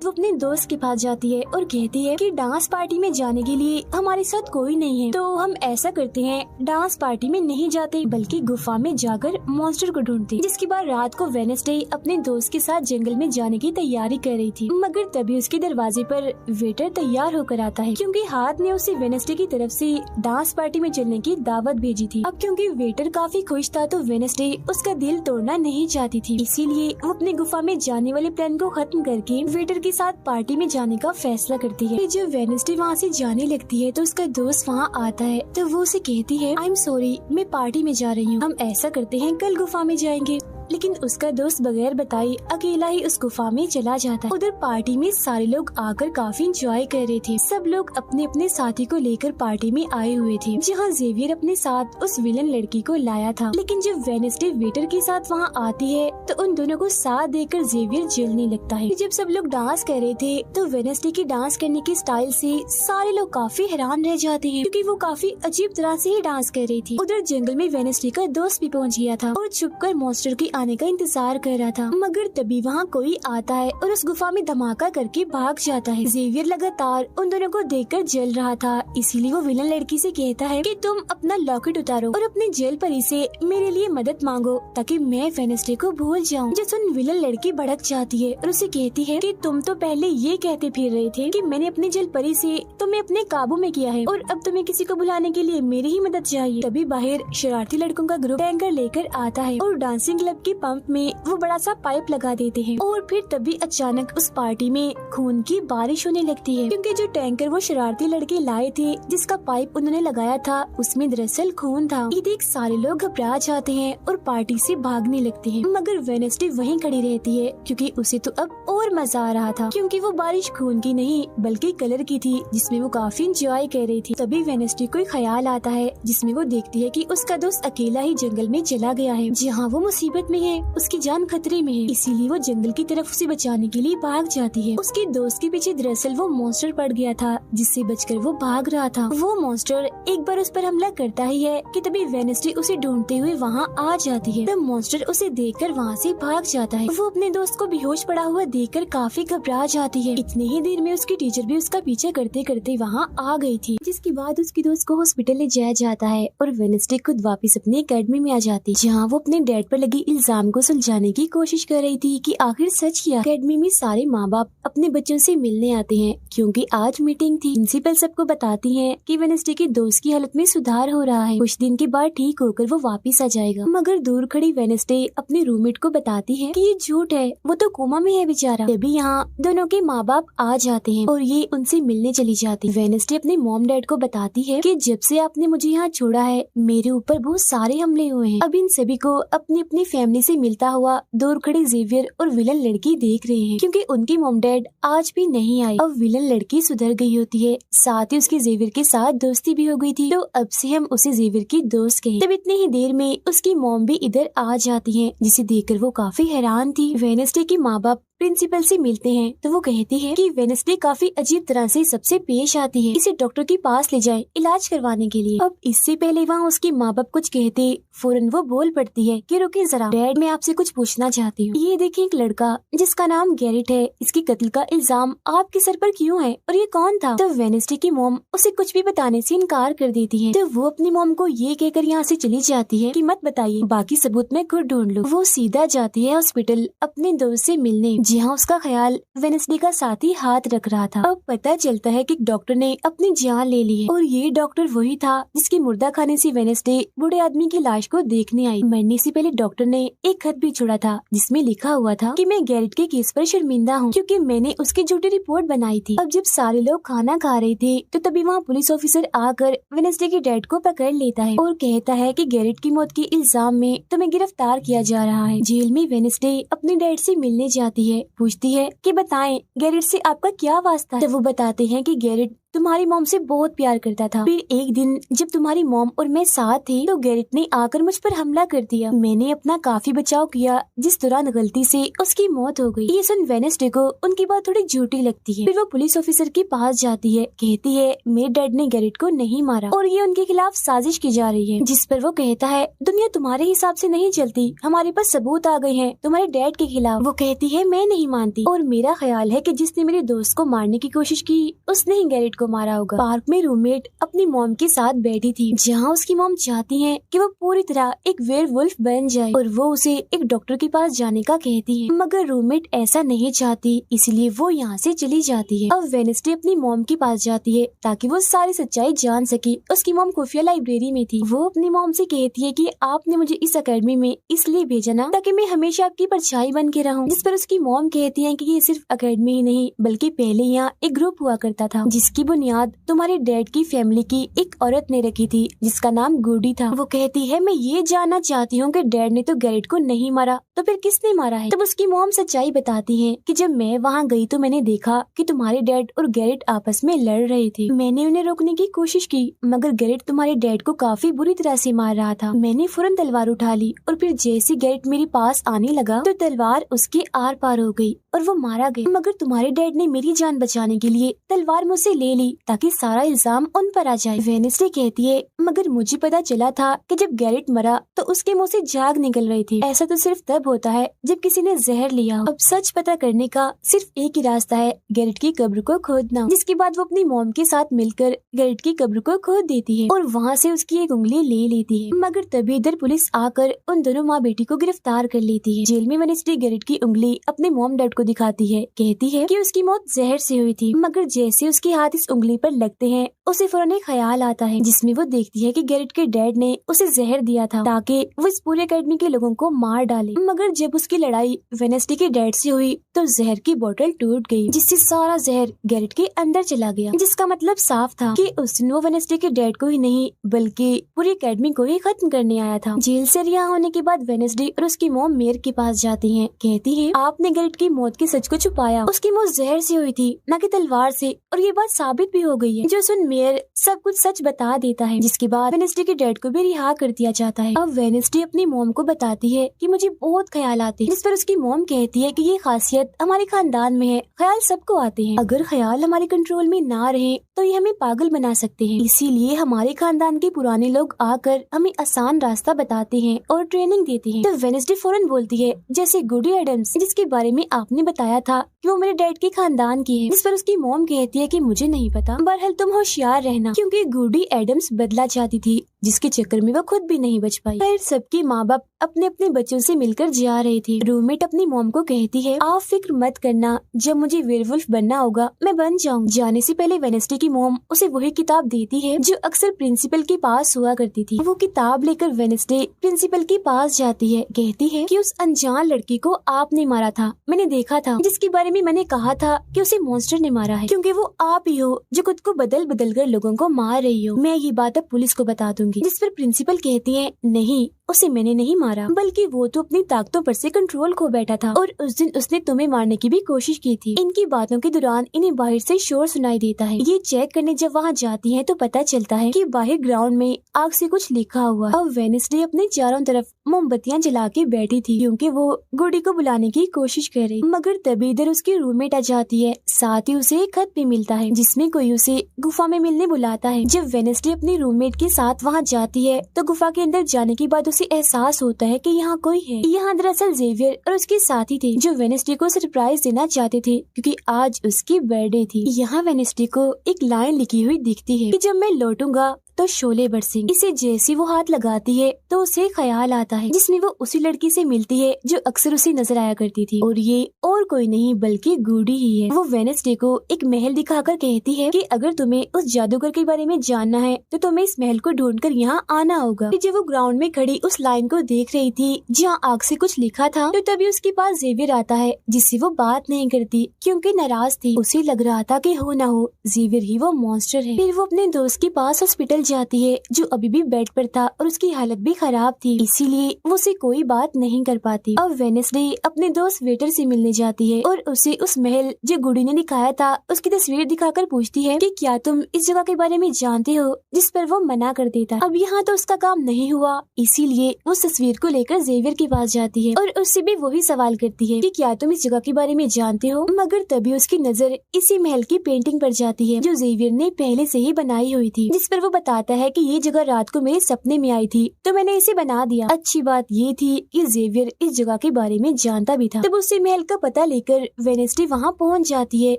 वो अपने दोस्त के पास जाती है और कहती है कि डांस पार्टी में जाने के लिए हमारे साथ कोई नहीं है, तो हम ऐसा करते हैं डांस पार्टी में नहीं जाते बल्कि गुफा में जाकर मॉन्स्टर को ढूंढते। जिसके बाद रात को वेडनेसडे अपने दोस्त के साथ जंगल में जाने की तैयारी कर रही थी, मगर तभी उसके दरवाजे पर वेटर तैयार होकर आता है क्योंकि हाथ ने उसे वेडनेसडे की तरफ से डांस पार्टी में चलने की दावत भेजी थी। अब क्योंकि वेटर काफी खुश था तो वेडनेसडे उसका दिल तोड़ना नहीं चाहती थी, इसीलिए वो अपने गुफा में जाने वाले प्लान को खत्म करके वेटर के साथ पार्टी में जाने का फैसला करती है। जब वेडनेसडे वहाँ से जाने लगती है तो उसका दोस्त वहाँ आता है तो वो उसे कहती है, आई एम सॉरी मैं पार्टी में जा रही हूँ, हम ऐसा करते हैं कल गुफा में जाएंगे। लेकिन उसका दोस्त बगैर बताए अकेला ही उस गुफा में चला जाता है। उधर पार्टी में सारे लोग आकर काफी एंजॉय कर रहे थे। सब लोग अपने अपने साथी को लेकर पार्टी में आए हुए थे, जहाँ जेवियर अपने साथ उस विलन लड़की को लाया था। लेकिन जब वेडनेसडे वेटर के साथ वहाँ आती है तो उन दोनों को साथ देखकर जेवियर जलने लगता है। जब सब लोग डांस कर रहे थे तो वेडनेसडे की डांस करने के स्टाइल से सारे लोग काफी हैरान रह जाते हैं क्योंकि वो काफी अजीब तरह से ही डांस कर रही थी। उधर जंगल में वेडनेसडे का दोस्त भी पहुँच गया था और छुपकर मॉन्स्टर की आने का इंतजार कर रहा था, मगर तभी वहाँ कोई आता है और उस गुफा में धमाका करके भाग जाता है। जेवियर लगातार उन दोनों को देखकर जल रहा था, इसीलिए वो विलन लड़की से कहता है कि तुम अपना लॉकेट उतारो और अपने जेल परी से मेरे लिए मदद मांगो ताकि मैं वेडनेसडे को भूल जाऊं। जो सुन विलन लड़की भड़क जाती है और उसे कहती है कि तुम तो पहले ये कहते फिर रहे थे कि मैंने अपने जेल परी से तुम्हें अपने काबू में किया है और अब तुम्हें किसी को बुलाने के लिए मेरी ही मदद चाहिए। तभी बाहर शरारती लड़कों का ग्रुप टैंकर लेकर आता है और डांसिंग क्लब के पंप में वो बड़ा सा पाइप लगा देते हैं और फिर तभी अचानक उस पार्टी में खून की बारिश होने लगती है क्योंकि जो टैंकर वो शरारती लड़के लाए थे जिसका पाइप उन्होंने लगाया था उसमें दरअसल खून था। ये देख सारे लोग घबरा जाते हैं और पार्टी से भागने लगते हैं, मगर वेडनेसडे वहीं खड़ी रहती है क्योंकि उसे तो अब और मजा आ रहा था क्योंकि वो बारिश खून की नहीं बल्कि कलर की थी जिसमें वो काफी एंजॉय कर रही थी। तभी वेडनेसडे को ख्याल आता है जिसमें वो देखती है कि उसका दोस्त अकेला ही जंगल में चला गया है जहाँ वो मुसीबत में है, उसकी जान खतरे में है, इसीलिए वो जंगल की तरफ उसे बचाने के लिए भाग जाती है। उसके दोस्त के पीछे दरअसल वो मॉन्स्टर पड़ गया था जिससे बचकर वो भाग रहा था। वो मॉन्स्टर एक बार उस पर हमला करता ही है कि तभी वेडनेसडे उसे ढूंढते हुए वहाँ आ जाती है। तब मॉन्स्टर उसे देखकर वहाँ से भाग जाता है। वो अपने दोस्त को बेहोश पड़ा हुआ देखकर काफी घबरा जाती है। इतनी ही देर में उसकी टीचर भी उसका पीछा करते करते वहाँ आ गई थी, जिसके बाद उसके दोस्त को हॉस्पिटल ले जाया जाता है और वेडनेसडे खुद वापस अपनी एकेडमी में आ जाती है जहाँ वो अपने डैड पर लगी इल्जाम को सुलझाने की कोशिश कर रही थी कि आखिर सच क्या। अकेडमी में सारे माँ बाप अपने बच्चों से मिलने आते हैं क्योंकि आज मीटिंग थी। प्रिंसिपल सबको बताती है कि वेडनेसडे की दोस्त की हालत में सुधार हो रहा है, कुछ दिन के बाद ठीक होकर वो वापस आ जाएगा। मगर दूर खड़ी वेडनेसडे अपने रूममेट को बताती है कि ये झूठ है, वो तो कोमा में है बेचारा। तभी यहाँ दोनों के माँ बाप आ जाते हैं और ये उनसे मिलने चली जाती। वेडनेसडे अपने मॉम डैड को बताती है कि जब से आपने मुझे यहाँ छोड़ा है मेरे ऊपर बहुत सारे हमले हुए हैं। अब इन सभी को अपनी अपनी फैमिली से मिलता हुआ दूर खड़ी जेवियर और विलन लड़की देख रहे हैं क्योंकि उनकी मॉम डैड आज भी नहीं आए। अब विलन लड़की सुधर गई होती है, साथ ही उसकी जेवियर के साथ दोस्ती भी हो गई थी, तो अब से हम उसे जेवियर की दोस्त कहें। तब इतनी ही देर में उसकी मॉम भी इधर आ जाती है, जिसे देखकर वो काफी हैरान थी। वेडनेसडे के माँ बाप प्रिंसिपल से मिलते हैं तो वो कहती है कि वेडनेसडे काफी अजीब तरह से सबसे पेश आती है, इसे डॉक्टर के पास ले जाए इलाज करवाने के लिए। अब इससे पहले वहाँ उसके माँ बाप कुछ कहते फौरन वो बोल पड़ती है कि रुकिए जरा डैड, मैं आपसे कुछ पूछना चाहती हूँ। ये देखिए एक लड़का जिसका नाम गैरेट है, इसकी कत्ल का इल्जाम आपके सर पर क्यों है और ये कौन था? तो वेडनेसडे की मॉम उसे कुछ भी बताने से इनकार कर देती है, तो वो अपनी मॉम को ये कहकर यहाँ से चली जाती है कि मत बताइए, बाकी सबूत मैं खुद ढूंढ लूँ। वो सीधा जाती है हॉस्पिटल अपने दोस्त से मिलने, जहाँ उसका ख्याल वेडनेसडे का साथी हाथ रख रहा था। अब पता चलता है कि डॉक्टर ने अपनी जान ले ली है और ये डॉक्टर वही था जिसके मुर्दा खाने से वेडनेसडे बूढ़े आदमी की लाश को देखने आई। मरने से पहले डॉक्टर ने एक खत भी छोड़ा था जिसमें लिखा हुआ था कि मैं गैरेट के केस पर शर्मिंदा हूँ क्योंकि मैंने उसकी झूठी रिपोर्ट बनाई थी। अब जब सारे लोग खाना खा रहे थे तो तभी वहाँ पुलिस ऑफिसर आकर वेडनेसडे के डैड को पकड़ लेता है और कहता है कि गैरेट की मौत के इल्जाम में तुम्हें गिरफ्तार किया जा रहा है। जेल में वेडनेसडे अपने डैड से मिलने जाती है, पूछती है कि बताएं गैरेट से आपका क्या वास्ता है। तो वो बताते हैं कि गैरेट तुम्हारी मॉम से बहुत प्यार करता था, फिर एक दिन जब तुम्हारी मॉम और मैं साथ थे तो गैरेट ने आकर मुझ पर हमला कर दिया। मैंने अपना काफी बचाव किया जिस दौरान गलती से उसकी मौत हो गई। ये सुन वेडनेसडे को उनकी बात थोड़ी झूठी लगती है। फिर वो पुलिस ऑफिसर के पास जाती है, कहती है मेरे डैड ने गैरेट को नहीं मारा और ये उनके खिलाफ साजिश की जा रही है। जिस पर वो कहता है दुनिया तुम्हारे हिसाब से नहीं चलती, हमारे पास सबूत आ गए हैं तुम्हारे डैड के खिलाफ। वो कहती है मैं नहीं मानती और मेरा ख्याल है कि जिसने मेरे दोस्त को मारने की कोशिश की उसने ही गैरेट को मारा होगा। पार्क में रूममेट अपनी मॉम के साथ बैठी थी, जहाँ उसकी मॉम चाहती है कि वो पूरी तरह एक वेयरवुल्फ बन जाए और वो उसे एक डॉक्टर के पास जाने का कहती है, मगर रूममेट ऐसा नहीं चाहती, इसलिए वो यहाँ से चली जाती है। अब वेडनेसडे अपनी मॉम के पास जाती है ताकि वो सारी सच्चाई जान सके। उसकी मॉम खुफिया लाइब्रेरी में थी। वो अपनी मॉम से कहती है कि आपने मुझे इस अकेडमी में इसलिए भेजा ना ताकि मैं हमेशा आपकी परछाई बन के रहूं। जिस पर उसकी मॉम कहती है कि ये सिर्फ अकेडमी ही नहीं बल्कि पहले यहाँ एक ग्रुप हुआ करता था जिसकी बुनियाद तुम्हारे डैड की फैमिली की एक औरत ने रखी थी जिसका नाम गुडी था। वो कहती है मैं ये जानना चाहती हूँ कि डैड ने तो गैरेट को नहीं मारा तो फिर किसने मारा है। तब उसकी मॉम सच्चाई बताती है कि जब मैं वहाँ गई तो मैंने देखा कि तुम्हारे डैड और गैरेट आपस में लड़ रहे थे। मैंने उन्हें रोकने की कोशिश की मगर गैरेट तुम्हारे डैड को काफी बुरी तरह से मार रहा था। मैंने फौरन तलवार उठा ली और फिर जैसे गैरेट मेरे पास आने लगा तो तलवार उसके आर पार हो गई और वो मारा गया। मगर तुम्हारे डैड ने मेरी जान बचाने के लिए तलवार मुझसे ले ली ताकि सारा इल्जाम उन पर आ जाए। वेडनेसडे कहती है मगर मुझे पता चला था कि जब गैरेट मरा तो उसके मुंह से झाग निकल रही थी। ऐसा तो सिर्फ तब होता है जब किसी ने जहर लिया हो। अब सच पता करने का सिर्फ एक ही रास्ता है, गैरेट की कब्र को खोदना। जिसके बाद वो अपनी मॉम के साथ मिलकर गैरेट की कब्र को खोद देती है और वहाँ से उसकी एक उंगली ले लेती है। मगर तभी इधर पुलिस आकर उन दोनों माँ बेटी को गिरफ्तार कर लेती है। जेल में वेडनेसडे गैरेट की उंगली अपने मॉम डैड को दिखाती है, कहती है कि उसकी मौत जहर से हुई थी। मगर जैसे उसके हाथ इस उंगली पर लगते हैं उसे फौरन एक ख्याल आता है जिसमें वो देखती है कि गैरेट के डैड ने उसे जहर दिया था ताकि वो इस पूरे अकेडमी के लोगों को मार डाले। मगर जब उसकी लड़ाई वेडनेसडे के डैड से हुई तो जहर की बोतल टूट गई जिससे सारा जहर गैरेट के अंदर चला गया, जिसका मतलब साफ था कि उस दिन वो वेडनेसडे के डैड को ही नहीं बल्कि पूरी अकेडमी को ही खत्म करने आया था। जेल से रिहा होने के बाद वेडनेसडे और उसकी मॉम मेयर के पास जाती है, कहती है आपने गैरेट की मौत के सच को छुपाया, उसकी मौत जहर से हुई थी न कि तलवार से और ये बात साबित भी हो गई है। जो सुन मेयर सब कुछ सच बता देता है जिसके बाद वेडनेसडे के डैड को भी रिहा कर दिया जाता है। अब वेडनेसडे अपनी मॉम को बताती है कि मुझे बहुत ख्याल आते हैं, जिस पर उसकी मॉम कहती है कि ये खासियत हमारे खानदान में है, ख्याल सबको आते हैं, अगर ख्याल हमारे कंट्रोल में ना रहे तो ये हमें पागल बना सकते हैं, इसीलिए हमारे खानदान के पुराने लोग आकर हमें आसान रास्ता बताते हैं और ट्रेनिंग देते हैं। तो वेडनेसडे फौरन बोलती है जैसे गुडी एडम्स जिसके बारे में आपने बताया था कि वो मेरे डैड के खानदान की है, जिस पर उसकी मॉम कहती है कि मुझे नहीं पता, बहरहाल तुम होशियार रहना, क्योंकि गुडी एडम्स बदला चाहती थी जिसके चक्कर में वो खुद भी नहीं बच पाई। फिर सबके माँ बाप अपने अपने बच्चों से मिलकर जा रहे थे। रूममेट अपनी मॉम को कहती है, आप फिक्र मत करना, जब मुझे वेयरवुल्फ बनना होगा मैं बन जाऊँ। जाने से पहले वेडनेसडे की मॉम उसे वही किताब देती है जो अक्सर प्रिंसिपल के पास हुआ करती थी। वो किताब लेकर वेडनेसडे प्रिंसिपल के पास जाती है, कहती है कि उस अनजान लड़की को आपने मारा था, मैंने देखा था, जिसके बारे में मैंने कहा था कि उसे मॉन्स्टर ने मारा है, क्योंकि वो आप ही हो जो खुद को बदल बदल कर लोगों को मार रही हो। मैं ये बात अब पुलिस को बता दूंगी। जिस पर प्रिंसिपल कहती है, नहीं, उसे मैंने नहीं मारा, बल्कि वो तो अपनी ताकतों पर से कंट्रोल खो बैठा था और उस दिन उसने तुम्हें मारने की भी कोशिश की थी। इनकी बातों के दौरान इन्हें बाहर से शोर सुनाई देता है। ये चेक करने जब वहाँ जाती हैं तो पता चलता है कि बाहर ग्राउंड में आग से कुछ लिखा हुआ है। अब वेडनेसडे अपने चारों तरफ मोमबत्तियां जला के बैठी थी क्योंकि वो गुडी को बुलाने की कोशिश कर रही, मगर तभी इधर उसकी रूममेट आ जाती है। साथ ही उसे एक खत भी मिलता है जिसमें कोई उसे गुफा में मिलने बुलाता है। जब वेडनेसडे अपनी रूममेट के साथ वहाँ जाती है तो गुफा के अंदर जाने के बाद उसे एहसास होता है कि यहाँ कोई है। यहाँ दरअसल जेवियर और उसके साथी थे जो वेडनेसडे को सरप्राइज देना चाहते थे क्योंकि आज उसकी बर्थडे थी। यहाँ वेडनेसडे को एक लाइन लिखी हुई दिखती है कि जब मैं लौटूंगा तो शोले बरसेंगे। इसे जैसी वो हाथ लगाती है तो उसे ख्याल आता है जिसमें वो उसी लड़की से मिलती है जो अक्सर उसे नजर आया करती थी, और ये और कोई नहीं बल्कि गुडी ही है। वो वेडनेसडे को एक महल दिखाकर कहती है कि अगर तुम्हें उस जादूगर के बारे में जानना है तो तुम्हें इस महल को ढूंढकर यहाँ आना होगा। जब वो ग्राउंड में खड़ी उस लाइन को देख रही थी जहाँ आग से कुछ लिखा था तो तभी उसके पास जेवियर आता है जिससे वो बात नहीं करती क्योंकि नाराज थी। उसे लग रहा था कि हो ना हो जेवियर ही वो मॉन्स्टर है। फिर वो अपने दोस्त के पास हॉस्पिटल जाती है जो अभी भी बेड पर था और उसकी हालत भी खराब थी, इसीलिए वो उसे कोई बात नहीं कर पाती। अब वेडनेसडे अपने दोस्त वेटर से मिलने जाती है और उसे उस महल जो गुडी ने दिखाया था उसकी तस्वीर दिखाकर पूछती है कि क्या तुम इस जगह के बारे में जानते हो, जिस पर वो मना कर देता। अब यहाँ तो उसका काम नहीं हुआ, इसीलिए वो तस्वीर को लेकर जेवियर के पास जाती है और उससे भी वही सवाल करती है कि क्या तुम इस जगह के बारे में जानते हो, मगर तभी उसकी नजर इसी महल की पेंटिंग पर जाती है जो जेवियर ने पहले से ही बनाई हुई थी, जिस पर वो बताता है कि ये जगह रात को मेरे सपने में आई थी तो मैंने इसे बना दिया। अच्छी बात ये थी कि जेवियर इस जगह के बारे में जानता भी था। तब उसे महल का पता लेकर वेडनेसडे वहाँ पहुँच जाती है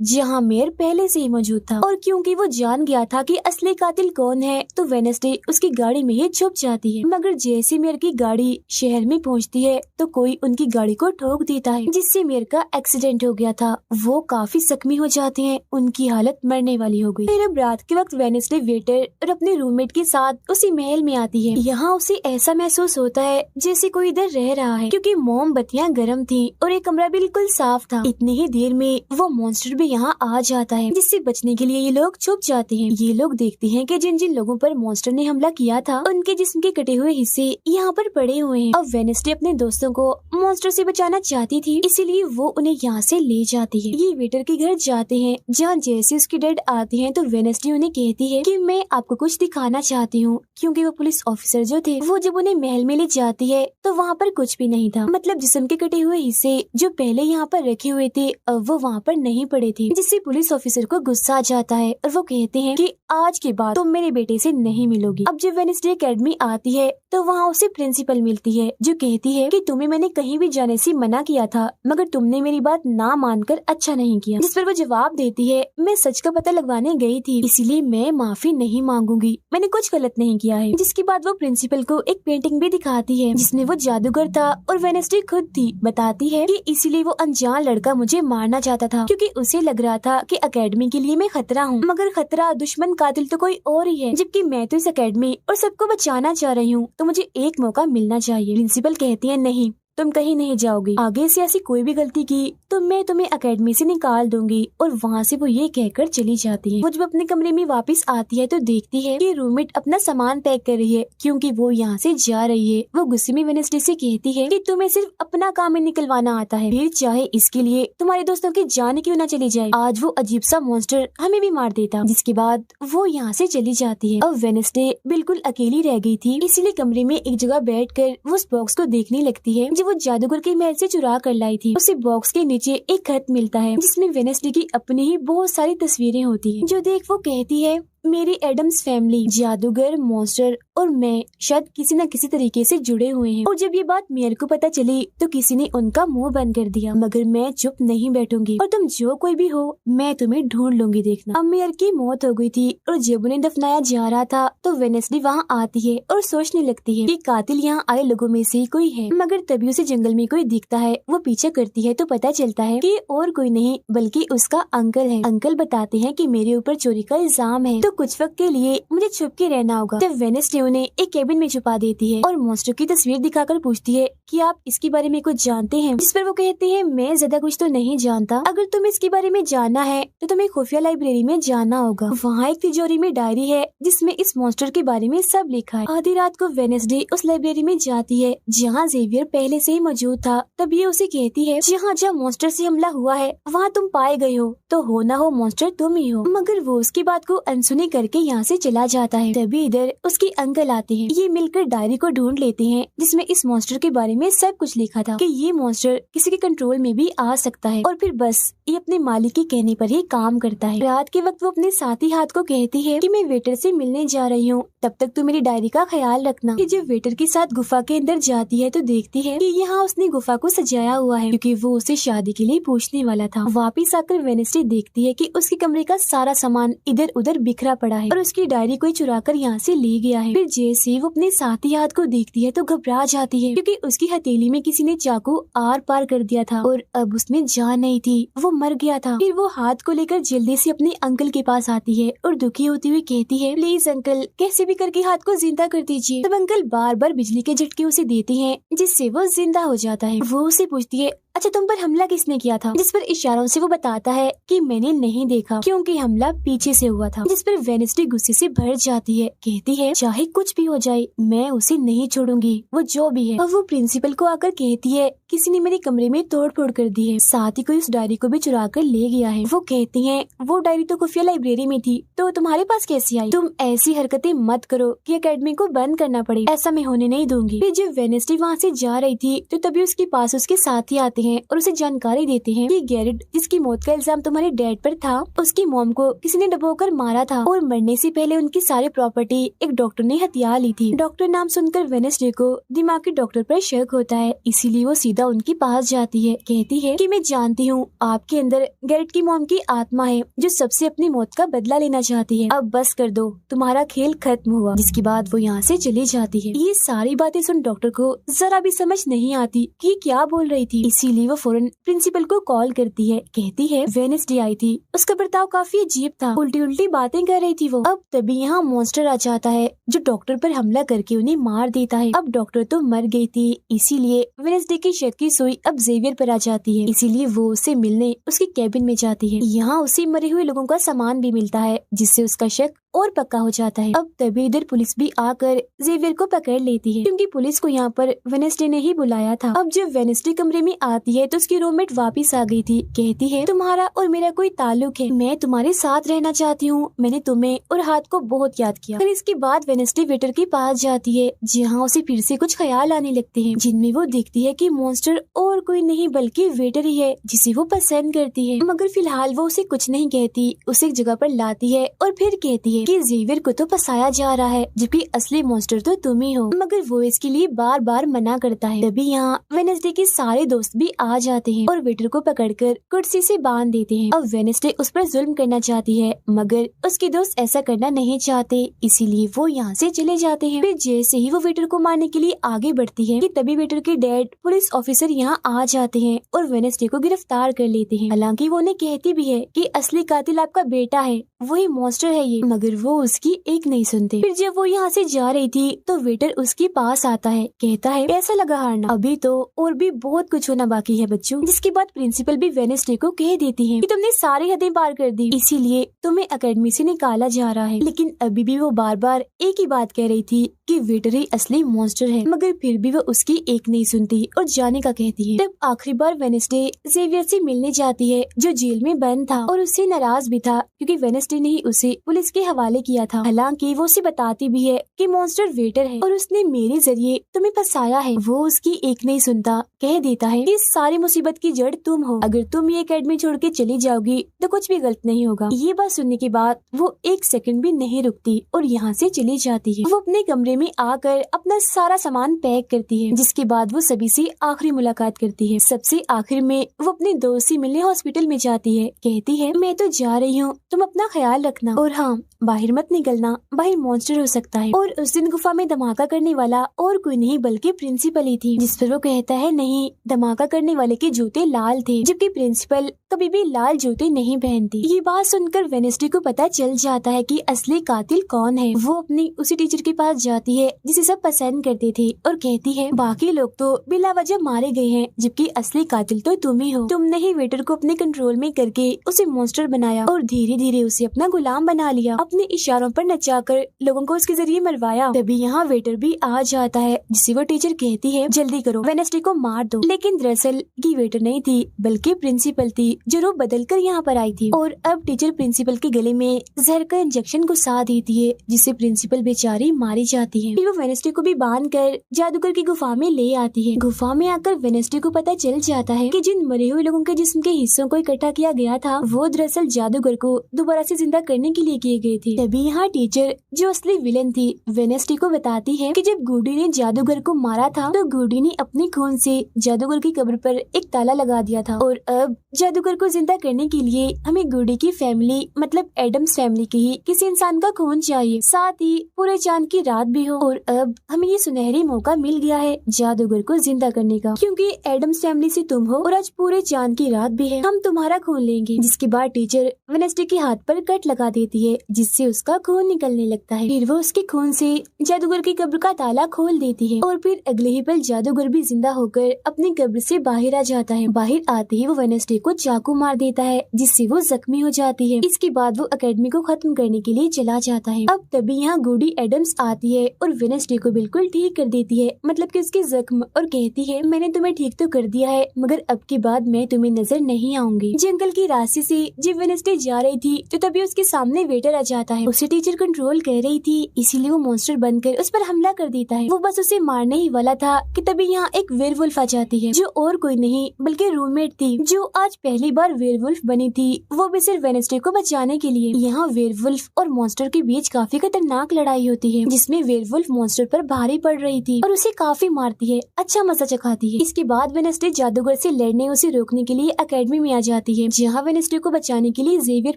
जहाँ मेयर पहले से ही मौजूद था, और क्योंकि वो जान गया था कि असली कातिल कौन है तो वेडनेसडे उसकी गाड़ी में ही छुप जाती है। मगर जैसे मेयर की गाड़ी शहर में पहुँचती है तो कोई उनकी गाड़ी को ठोक देता है जिससे मेयर का एक्सीडेंट हो गया था। वो काफी जख्मी हो जाते हैं, उनकी हालत मरने वाली हो गई। फिर अब रात के वक्त वेडनेसडे वेटर और अपने रूममेट के साथ उसी महल में आती है। यहाँ उसे ऐसा महसूस होता है जैसे कोई इधर रह रहा है क्योंकि मोमबत्तियां गर्म थी और ये कमरा बिल्कुल साफ था। इतनी ही देर में वो मॉन्स्टर भी यहाँ आ जाता है जिससे बचने के लिए ये लोग छुप जाते हैं। ये लोग देखते हैं कि जिन जिन लोगों पर मॉन्स्टर ने हमला किया था उनके जिस्म के कटे हुए हिस्से यहाँ पर पड़े हुए हैं। अब वेडनेसडे अपने दोस्तों को मॉन्स्टर से बचाना चाहती थी, इसीलिए वो उन्हें यहाँ से ले जाती है। ये वेटर के घर जाते हैं जहाँ जैसे उसकी डैड आते हैं तो वेडनेसडे उन्हें कहती है कि मैं आपको कुछ दिखाना चाहती हूँ, क्योंकि वो पुलिस ऑफिसर जो थे वो जब उन्हें महल में ले जाती है तो वहाँ पर कुछ भी नहीं था। मतलब जिस्म के कटे हुए हिस्से जो पहले यहाँ पर रखे हुए थे अब वो वहाँ पर नहीं पड़े थे, जिससे पुलिस ऑफिसर को गुस्सा आ जाता है और वो कहते हैं कि आज के बाद तुम मेरे बेटे से नहीं मिलोगी। अब जब वेडनेसडे एकेडमी आती है तो वहाँ उसे प्रिंसिपल मिलती है जो कहती है कि तुम्हें मैंने कहीं भी जाने से मना किया था मगर तुमने मेरी बात ना मानकर अच्छा नहीं किया। जिस पर वो जवाब देती है, मैं सच का पता लगवाने गई थी इसीलिए मैं माफी नहीं मांगूंगी, मैंने कुछ गलत नहीं किया है। जिसके बाद वो प्रिंसिपल को एक पेंटिंग भी दिखाती है जिसमें वो जादूगर था और वेडनेसडे खुद थी। बताती है कि इसीलिए वो अनजान लड़का मुझे मारना चाहता था क्योंकि उसे लग रहा था कि एकेडमी के लिए मैं खतरा हूँ, मगर खतरा दुश्मन कातिल तो कोई और ही है, जबकि मैं तो इस एकेडमी और सबको बचाना चाह रही हूँ तो मुझे एक मौका मिलना चाहिए। प्रिंसिपल कहती है, नहीं तुम कहीं नहीं जाओगी, आगे से ऐसी कोई भी गलती की तो मैं तुम्हें एकेडमी से निकाल दूंगी। और वहाँ से वो ये कहकर चली जाती है। वो जब अपने कमरे में वापस आती है तो देखती है कि रूममेट अपना सामान पैक कर रही है क्योंकि वो यहाँ से जा रही है। वो गुस्से में वेडनेसडे से कहती है कि तुम्हें सिर्फ अपना काम ही निकलवाना आता है, फिर चाहे इसके लिए तुम्हारे दोस्तों की जान क्यों न चली जाए, आज वो अजीब सा मॉन्स्टर हमें भी मार देता। जिसके बाद वो यहाँ से चली जाती है। अब वेडनेसडे बिल्कुल अकेली रह गई थी, इसीलिए कमरे में एक जगह बैठकर वो उस बॉक्स को देखने लगती है जो वो जादूगर के महल से चुरा कर लाई थी। उसे बॉक्स के नीचे एक खत मिलता है जिसमें वेडनेसडे की अपनी ही बहुत सारी तस्वीरें होती हैं, जो देख वो कहती है मेरी एडम्स फैमिली, जादूगर, मॉन्स्टर और मैं शायद किसी न किसी तरीके से जुड़े हुए हैं। और जब ये बात मेयर को पता चली तो किसी ने उनका मुंह बंद कर दिया, मगर मैं चुप नहीं बैठूंगी और तुम जो कोई भी हो मैं तुम्हें ढूंढ लूंगी, देखना। अब मेयर की मौत हो गई थी और जब उन्हें दफनाया जा रहा था तो वेनेसडे वहाँ आती है और सोचने लगती है कि कातिल यहाँ आए लोगों में से कोई है, मगर तभी उसे जंगल में कोई दिखता है। वो पीछे करती है तो पता चलता है कि और कोई नहीं बल्कि उसका अंकल है। अंकल बताते हैं कि मेरे ऊपर चोरी का इल्जाम है तो कुछ वक्त के लिए मुझे छुप के रहना होगा। तब वेनेसडे उन्हें एक केबिन में छुपा देती है और मॉन्स्टर की तस्वीर दिखाकर पूछती है कि आप इसके बारे में कुछ जानते हैं, जिस पर वो कहते हैं मैं ज्यादा कुछ तो नहीं जानता, अगर तुम्हें इसके बारे में जानना है तो तुम्हें खुफिया लाइब्रेरी में जाना होगा। वहाँ एक तिजोरी में डायरी है जिसमें इस मॉन्स्टर के बारे में सब लिखा है। आधी रात को वेनेसडे उस लाइब्रेरी में जाती है जहाँ जेवियर पहले से ही मौजूद था। तब ये उसे कहती है जहाँ जहाँ मॉन्स्टर से हमला हुआ है वहाँ तुम पाए गए हो तो हो ना हो मॉन्स्टर तुम ही हो, मगर वो उसकी बात को अनसुनी करके यहाँ से चला जाता है। तभी इधर उसके अंकल आते हैं। ये मिलकर डायरी को ढूंढ लेते हैं जिसमें इस मॉन्स्टर के बारे में सब कुछ लिखा था कि ये मॉन्स्टर किसी के कंट्रोल में भी आ सकता है और फिर बस ये अपने मालिक के कहने पर ही काम करता है। रात के वक्त वो अपने साथी हाथ को कहती है कि मैं वेटर से मिलने जा रही हूँ, तब तक तू मेरी डायरी का ख्याल रखना। कि जब वेटर के साथ गुफा के अंदर जाती है तो देखती है कि यहाँ उसने गुफा को सजाया हुआ है क्योंकि वो उसे शादी के लिए पूछने वाला था। वापिस आकर वेनेसडे देखती है कि उसके कमरे का सारा सामान इधर उधर बिखरा पड़ा है और उसकी डायरी कोई चुरा कर यहाँ से ले गया है। फिर जैसे वो अपने साथी हाथ को देखती है तो घबरा जाती है क्योंकि उसकी हथेली में किसी ने चाकू आर पार कर दिया था और अब उसमें जान नहीं थी, वो मर गया था। फिर वो हाथ को लेकर जल्दी से अपने अंकल के पास आती है और दुखी होती हुई कहती है प्लीज अंकल कैसे भी करके हाथ को जिंदा कर दीजिए। तब अंकल बार बार बिजली के झटके उसे देते हैं जिससे वो जिंदा हो जाता है। वो उसे पूछती है अच्छा तुम पर हमला किसने किया था, जिस पर इशारों से वो बताता है कि मैंने नहीं देखा क्योंकि हमला पीछे से हुआ था। जिस पर वेनेसडे गुस्से से भर जाती है, कहती है चाहे कुछ भी हो जाए मैं उसे नहीं छोड़ूंगी, वो जो भी है। और वो प्रिंसिपल को आकर कहती है किसी ने मेरे कमरे में तोड़फोड़ कर दी है, साथ ही कोई उस डायरी को भी चुरा कर ले गया है। वो कहती है वो डायरी तो खुफिया लाइब्रेरी में थी तो तुम्हारे पास कैसी आई, तुम ऐसी हरकतें मत करो कि एकेडमी को बंद करना पड़े, ऐसा मैं होने नहीं दूंगी। फिर जब वेनेसडे वहाँ से जा रही थी तो तभी उसके पास उसके साथी आते हैं और उसे जानकारी देते हैं कि गैरेट जिसकी मौत का इल्जाम तुम्हारे डैड पर था उसकी मॉम को किसी ने डबोकर मारा था और मरने से पहले उनकी सारी प्रॉपर्टी एक डॉक्टर ने हथिया ली थी। डॉक्टर नाम सुनकर वेनेसडे को दिमागी डॉक्टर पर शक होता है, इसीलिए वो सीधा उनके पास जाती है। कहती है कि मैं जानती हूँ आपके अंदर गैरेट की मॉम की आत्मा है जो सबसे अपनी मौत का बदला लेना चाहती है, अब बस कर दो तुम्हारा खेल खत्म हुआ। जिसके बाद वो यहाँ से चली जाती है। ये सारी बातें सुन डॉक्टर को जरा भी समझ नहीं आती कि क्या बोल रही थी, इसीलिए वो फौरन प्रिंसिपल को कॉल करती है। कहती है वेनेसडे आई थी, उसका बर्ताव काफी अजीब था, उल्टी उल्टी बातें कर रही थी वो। अब तभी यहाँ मॉन्स्टर आ जाता है जो डॉक्टर पर हमला करके उन्हें मार देता है। अब डॉक्टर तो मर गई थी, इसीलिए वेनेसडे की शक की सुई अब जेवियर पर आ जाती है, इसीलिए वो उससे मिलने उसके कैबिन में जाती है। यहाँ उसे मरे हुए लोगों का सामान भी मिलता है जिससे उसका शक और पक्का हो जाता है। अब तभी इधर पुलिस भी आकर जेवियर को पकड़ लेती है क्योंकि पुलिस को यहाँ पर वेनेसडे ने ही बुलाया था। अब जब वेनेसडे कमरे में आती है तो उसकी रूममेट वापस आ गई थी। कहती है तुम्हारा और मेरा कोई ताल्लुक है, मैं तुम्हारे साथ रहना चाहती हूँ, मैंने तुम्हें और हाथ को बहुत याद किया। फिर इसके बाद वेनेसडे वेटर के पास जाती है जहाँ उसे फिर से कुछ ख्याल आने लगते हैं जिनमें वो देखती है कि मॉन्स्टर और कोई नहीं बल्कि वेटर ही है जिसे वो पसंद करती है। मगर फिलहाल वो उसे कुछ नहीं कहती, उसे एक जगह पर लाती है और फिर कहती है कि जेवियर को तो फंसाया जा रहा है जबकि असली मॉन्स्टर तो तुम ही हो, मगर वो इसके लिए बार बार मना करता है। तभी यहाँ वेनेसडे के सारे दोस्त भी आ जाते हैं और वेटर को पकड़कर कुर्सी से बांध देते हैं। अब वेनेसडे उस पर जुल्म करना चाहती है मगर उसके दोस्त ऐसा करना नहीं चाहते, इसीलिए वो यहाँ से चले जाते हैं। फिर जैसे ही वो वेटर को मारने के लिए आगे बढ़ती है कि तभी वेटर के डैड पुलिस ऑफिसर यहाँ आ जाते हैं और वेनेसडे को गिरफ्तार कर लेते हैं। हालांकि वो उन्हें कहती भी है कि असली कातिल आपका बेटा है, वही मॉन्स्टर है ये, मगर वो उसकी एक नहीं सुनते। फिर जब वो यहाँ से जा रही थी तो वेटर उसके पास आता है, कहता है कैसा लगा हारना, अभी तो और भी बहुत कुछ होना बाकी है बच्चों। जिसके बाद प्रिंसिपल भी वेनेसडे को कह देती है कि तुमने सारी हदें पार कर दी, इसीलिए तुम्हें एकेडमी से निकाला जा रहा है। लेकिन अभी भी वो बार बार एक ही बात कह रही थी कि वेटर ही असली मॉन्स्टर है, मगर फिर भी वो उसकी एक नहीं सुनती और जाने का कहती है। तब आखिरी बार वेडनेसडे जेवियर से मिलने जाती है जो जेल में बंद था और उससे नाराज भी था क्योंकि वेडनेसडे ने ही उसे पुलिस के हवाले किया था। हालांकि वो उसे बताती भी है कि मॉन्स्टर वेटर है और उसने मेरे जरिए तुम्हें फंसाया है। वो उसकी एक नहीं सुनता, कह देता है कि सारी मुसीबत की जड़ तुम हो, अगर तुम ये एकेडमी छोड़ के चली जाओगी तो कुछ भी गलत नहीं होगा। ये बात सुनने के बाद वो एक सेकंड भी नहीं रुकती और यहाँ से चली जाती है। वो अपने कमरे में आकर अपना सारा सामान पैक करती है, जिसके बाद वो सभी से आखिरी मुलाकात करती है। सबसे आखिर में वो अपने दोस्त से मिलने हॉस्पिटल में जाती है, कहती है मैं तो जा रही हूँ, तुम अपना ख्याल रखना और हाँ बाहर मत निकलना, बाहर मॉन्स्टर हो सकता है। और उस दिन गुफा में धमाका करने वाला और कोई नहीं बल्कि प्रिंसिपल ही थी, जिस पर वो कहता है नहीं, धमाका करने वाले के जूते लाल थे, जबकि प्रिंसिपल कभी भी लाल जूते नहीं पहनती। ये बात सुनकर वेडनेसडे को पता चल जाता है कि असली कातिल कौन है। वो अपनी उसी टीचर के पास जाती है जिसे सब पसंद करते थे और कहती है बाकी लोग तो बिला वजह मारे गए हैं, जबकि असली कातिल तो तुम ही हो। तुमने ही वेटर को अपने कंट्रोल में करके उसे मॉन्स्टर बनाया और धीरे धीरे उसे अपना गुलाम बना लिया, अपने इशारों पर नचाकर लोगों को उसके जरिए मरवाया। तभी यहाँ वेटर भी आ जाता है, जिसे वो टीचर कहती है जल्दी करो, वेडनेसडे को मार दो। लेकिन दरअसल की वेटर नहीं थी बल्कि प्रिंसिपल थी जो रूप बदल कर यहाँ पर आई थी। और अब टीचर प्रिंसिपल के गले में जहर का इंजेक्शन घुसा देती है, जिससे प्रिंसिपल बेचारी मारी जाती है। फिर वो वेडनेसडे को भी बांध कर जादूगर की गुफा में ले आती है। गुफा में आकर वेडनेसडे को पता चल जाता है कि जिन मरे हुए लोगों के जिस्म के हिस्सों को इकट्ठा किया गया था वो दरअसल जादूगर को दोबारा से जिंदा करने के लिए किए गए थे। तभी यहाँ टीचर जो असली विलन थी वेडनेसडे को बताती है कि जब गुडी ने जादूगर को मारा था तो गुडी ने अपने खून से जादूगर की कब्र पर एक ताला लगा दिया था और अब जादूगर को जिंदा करने के लिए हमें गुडी की फैमिली मतलब एडम्स फैमिली के ही किसी इंसान का खून चाहिए, साथ ही पूरे चांद की रात भी हो। और अब हमें ये सुनहरी मौका मिल गया है जादूगर को जिंदा करने का, क्योंकि एडम्स फैमिली से तुम हो और आज पूरे चांद की रात भी है, हम तुम्हारा खून लेंगे। जिसके बाद टीचर वेडनेसडे के हाथ पर कट लगा देती है, जिससे उसका खून निकलने लगता है। फिर वो उसके खून से जादूगर की कब्र का ताला खोल देती है और फिर अगले ही पल जादूगर भी जिंदा होकर अपनी कब्र से बाहर आ जाता है। बाहर आते ही वो वेडनेसडे को चाकू मार देता है, जिससे वो जख्मी हो जाती है। इसके बाद वो एकेडमी को खत्म करने के लिए चला जाता है। अब तभी यहाँ गुडी एडम्स आती है और वेडनेसडे को बिल्कुल ठीक कर देती है, मतलब कि उसके जख्म, और कहती है मैंने तुम्हें ठीक तो कर दिया है मगर अब की बाद मैं तुम्हें नजर नहीं आऊंगी। जंगल की रास्ते से जब वेडनेसडे जा रही थी तो तभी उसके सामने वेटर आ जाता है। उसे टीचर कंट्रोल कर रही थी, इसीलिए वो मॉन्स्टर बनकर उस पर हमला कर देता है। वो बस उसे मारने ही वाला था कि तभी यहाँ एक वेयरवुल्फ आ जाती है, जो और कोई नहीं बल्कि रूममेट थी, जो आज पहली बार वेयरवुल्फ बनी थी, वो भी सिर्फ वेडनेसडे को बचाने के लिए। यहाँ वेयरवुल्फ और मॉन्स्टर के बीच काफी खतरनाक लड़ाई होती है, जिसमें वेयरवुल्फ मॉन्स्टर पर भारी पड़ रही थी और उसे काफी मारती है, अच्छा मजा चखाती है। इसके बाद वेडनेसडे जादूगर से लड़ने उसे रोकने के लिए एकेडमी में आ जाती है, जहाँ वेडनेसडे को बचाने के लिए जेवियर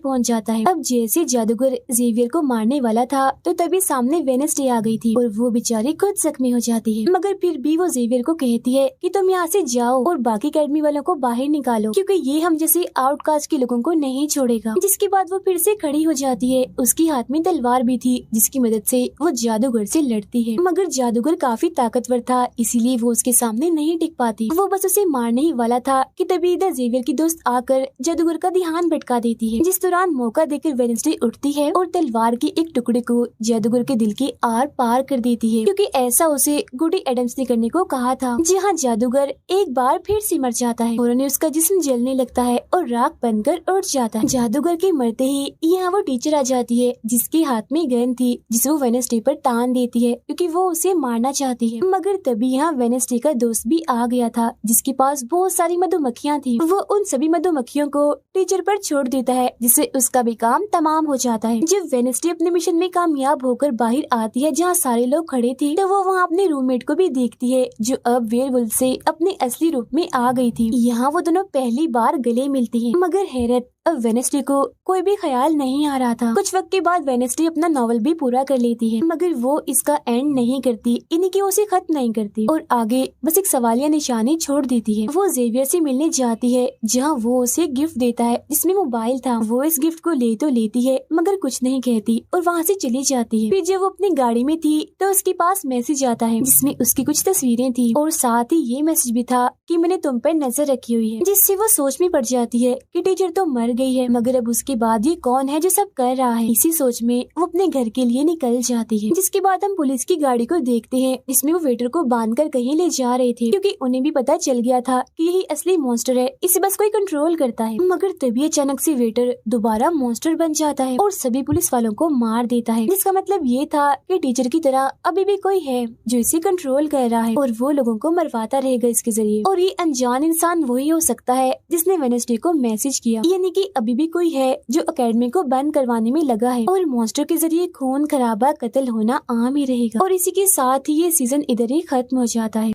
पहुँच जाता है। अब जैसे जादूगर जेवियर को मारने वाला था तो तभी सामने वेडनेसडे आ गई थी और वो बेचारी खुद जख्मी हो जाती है, मगर फिर भी वो जेवियर को कहती है कि तुम यहाँ से जाओ और बाकी एकेडमी वालों को बाहर निकालो, क्योंकि ये हम जैसे आउटकास्ट के लोगों को नहीं छोड़ेगा। जिसके बाद वो फिर से खड़ी हो जाती है, उसकी हाथ में तलवार भी थी, जिसकी मदद से वो जादूगर से लड़ती है, मगर जादूगर काफी ताकतवर था, इसीलिए वो उसके सामने नहीं टिक पाती। वो बस उसे मारने ही वाला था कि तभी इधर जेवियर की दोस्त आकर जादूगर का ध्यान भटका देती है, जिस दौरान मौका देकर वेडनेसडे उठती है और तलवार के एक टुकड़े को जादूगर के दिल के आर पार कर देती है, क्योंकि ऐसा उसे गुडी एडम्स ने करने को कहा था। जहाँ जादूगर एक बार फिर से मर जाता है और उन्हें उसका जिस्म जलने लगता है और राख बनकर उड़ जाता है। जादूगर के मरते ही यहाँ वो टीचर आ जाती है, जिसके हाथ में गन थी, जिसे वो वेडनेसडे पर तान देती है क्योंकि वो उसे मारना चाहती है। मगर तभी यहाँ वेडनेसडे का दोस्त भी आ गया था, जिसके पास बहुत सारी मधुमक्खियाँ थी। वो उन सभी मधुमक्खियों को टीचर पर छोड़ देता है, जिससे उसका भी काम तमाम हो जाता है। जब वेडनेसडे अपने मिशन में कामयाब होकर बाहर आती है जहाँ सारे लोग खड़े थे, तो वो वहाँ अपने रूममेट को भी देखती है, जो अब वेयरवुल्फ से अपने असली रूप में आ गई थी। यहाँ वो दोनों पहली बार गले मिलती हैं, मगर हैरत अब वेडनेसडे को कोई भी ख्याल नहीं आ रहा था। कुछ वक्त के बाद वेडनेसडे अपना नॉवल भी पूरा कर लेती है, मगर वो इसका एंड नहीं करती, इन्हीं की उसे खत्म नहीं करती और आगे बस एक सवालिया निशानी छोड़ देती है। वो जेवियर से मिलने जाती है, जहाँ वो उसे गिफ्ट देता है जिसमें मोबाइल था। वो इस गिफ्ट को ले तो लेती है मगर कुछ नहीं कहती और वहाँ से चली जाती है। फिर जब वो अपनी गाड़ी में थी तो उसके पास मैसेज आता है, जिसमें उसकी कुछ तस्वीरें थी और साथ ही ये मैसेज भी था कि मैंने तुम पर नजर रखी हुई है, जिससे वो सोच में पड़ जाती है कि टीचर तो मर गई है, मगर अब उसके बाद ये कौन है जो सब कर रहा है। इसी सोच में वो अपने घर के लिए निकल जाती है, जिसके बाद हम पुलिस की गाड़ी को देखते हैं, जिसमें वो वेटर को बांधकर कहीं ले जा रहे थे, क्योंकि उन्हें भी पता चल गया था कि यही असली मॉन्स्टर है, इसे बस कोई कंट्रोल करता है। मगर तभी अचानक से वेटर दोबारा मॉन्स्टर बन जाता है और सभी पुलिस वालों को मार देता है, जिसका मतलब ये था कि टीचर की तरह अभी भी कोई है जो इसे कंट्रोल कर रहा है और वो लोगों को मरवाता रहेगा इसके जरिए। और ये अनजान इंसान वही हो सकता है जिसने वेडनेसडे को मैसेज किया, यानी कि अभी भी कोई है जो एकेडमी को बंद करवाने में लगा है और मॉन्स्टर के जरिए खून खराबा कत्ल होना आम ही रहेगा। और इसी के साथ ही ये सीजन इधर ही खत्म हो जाता है।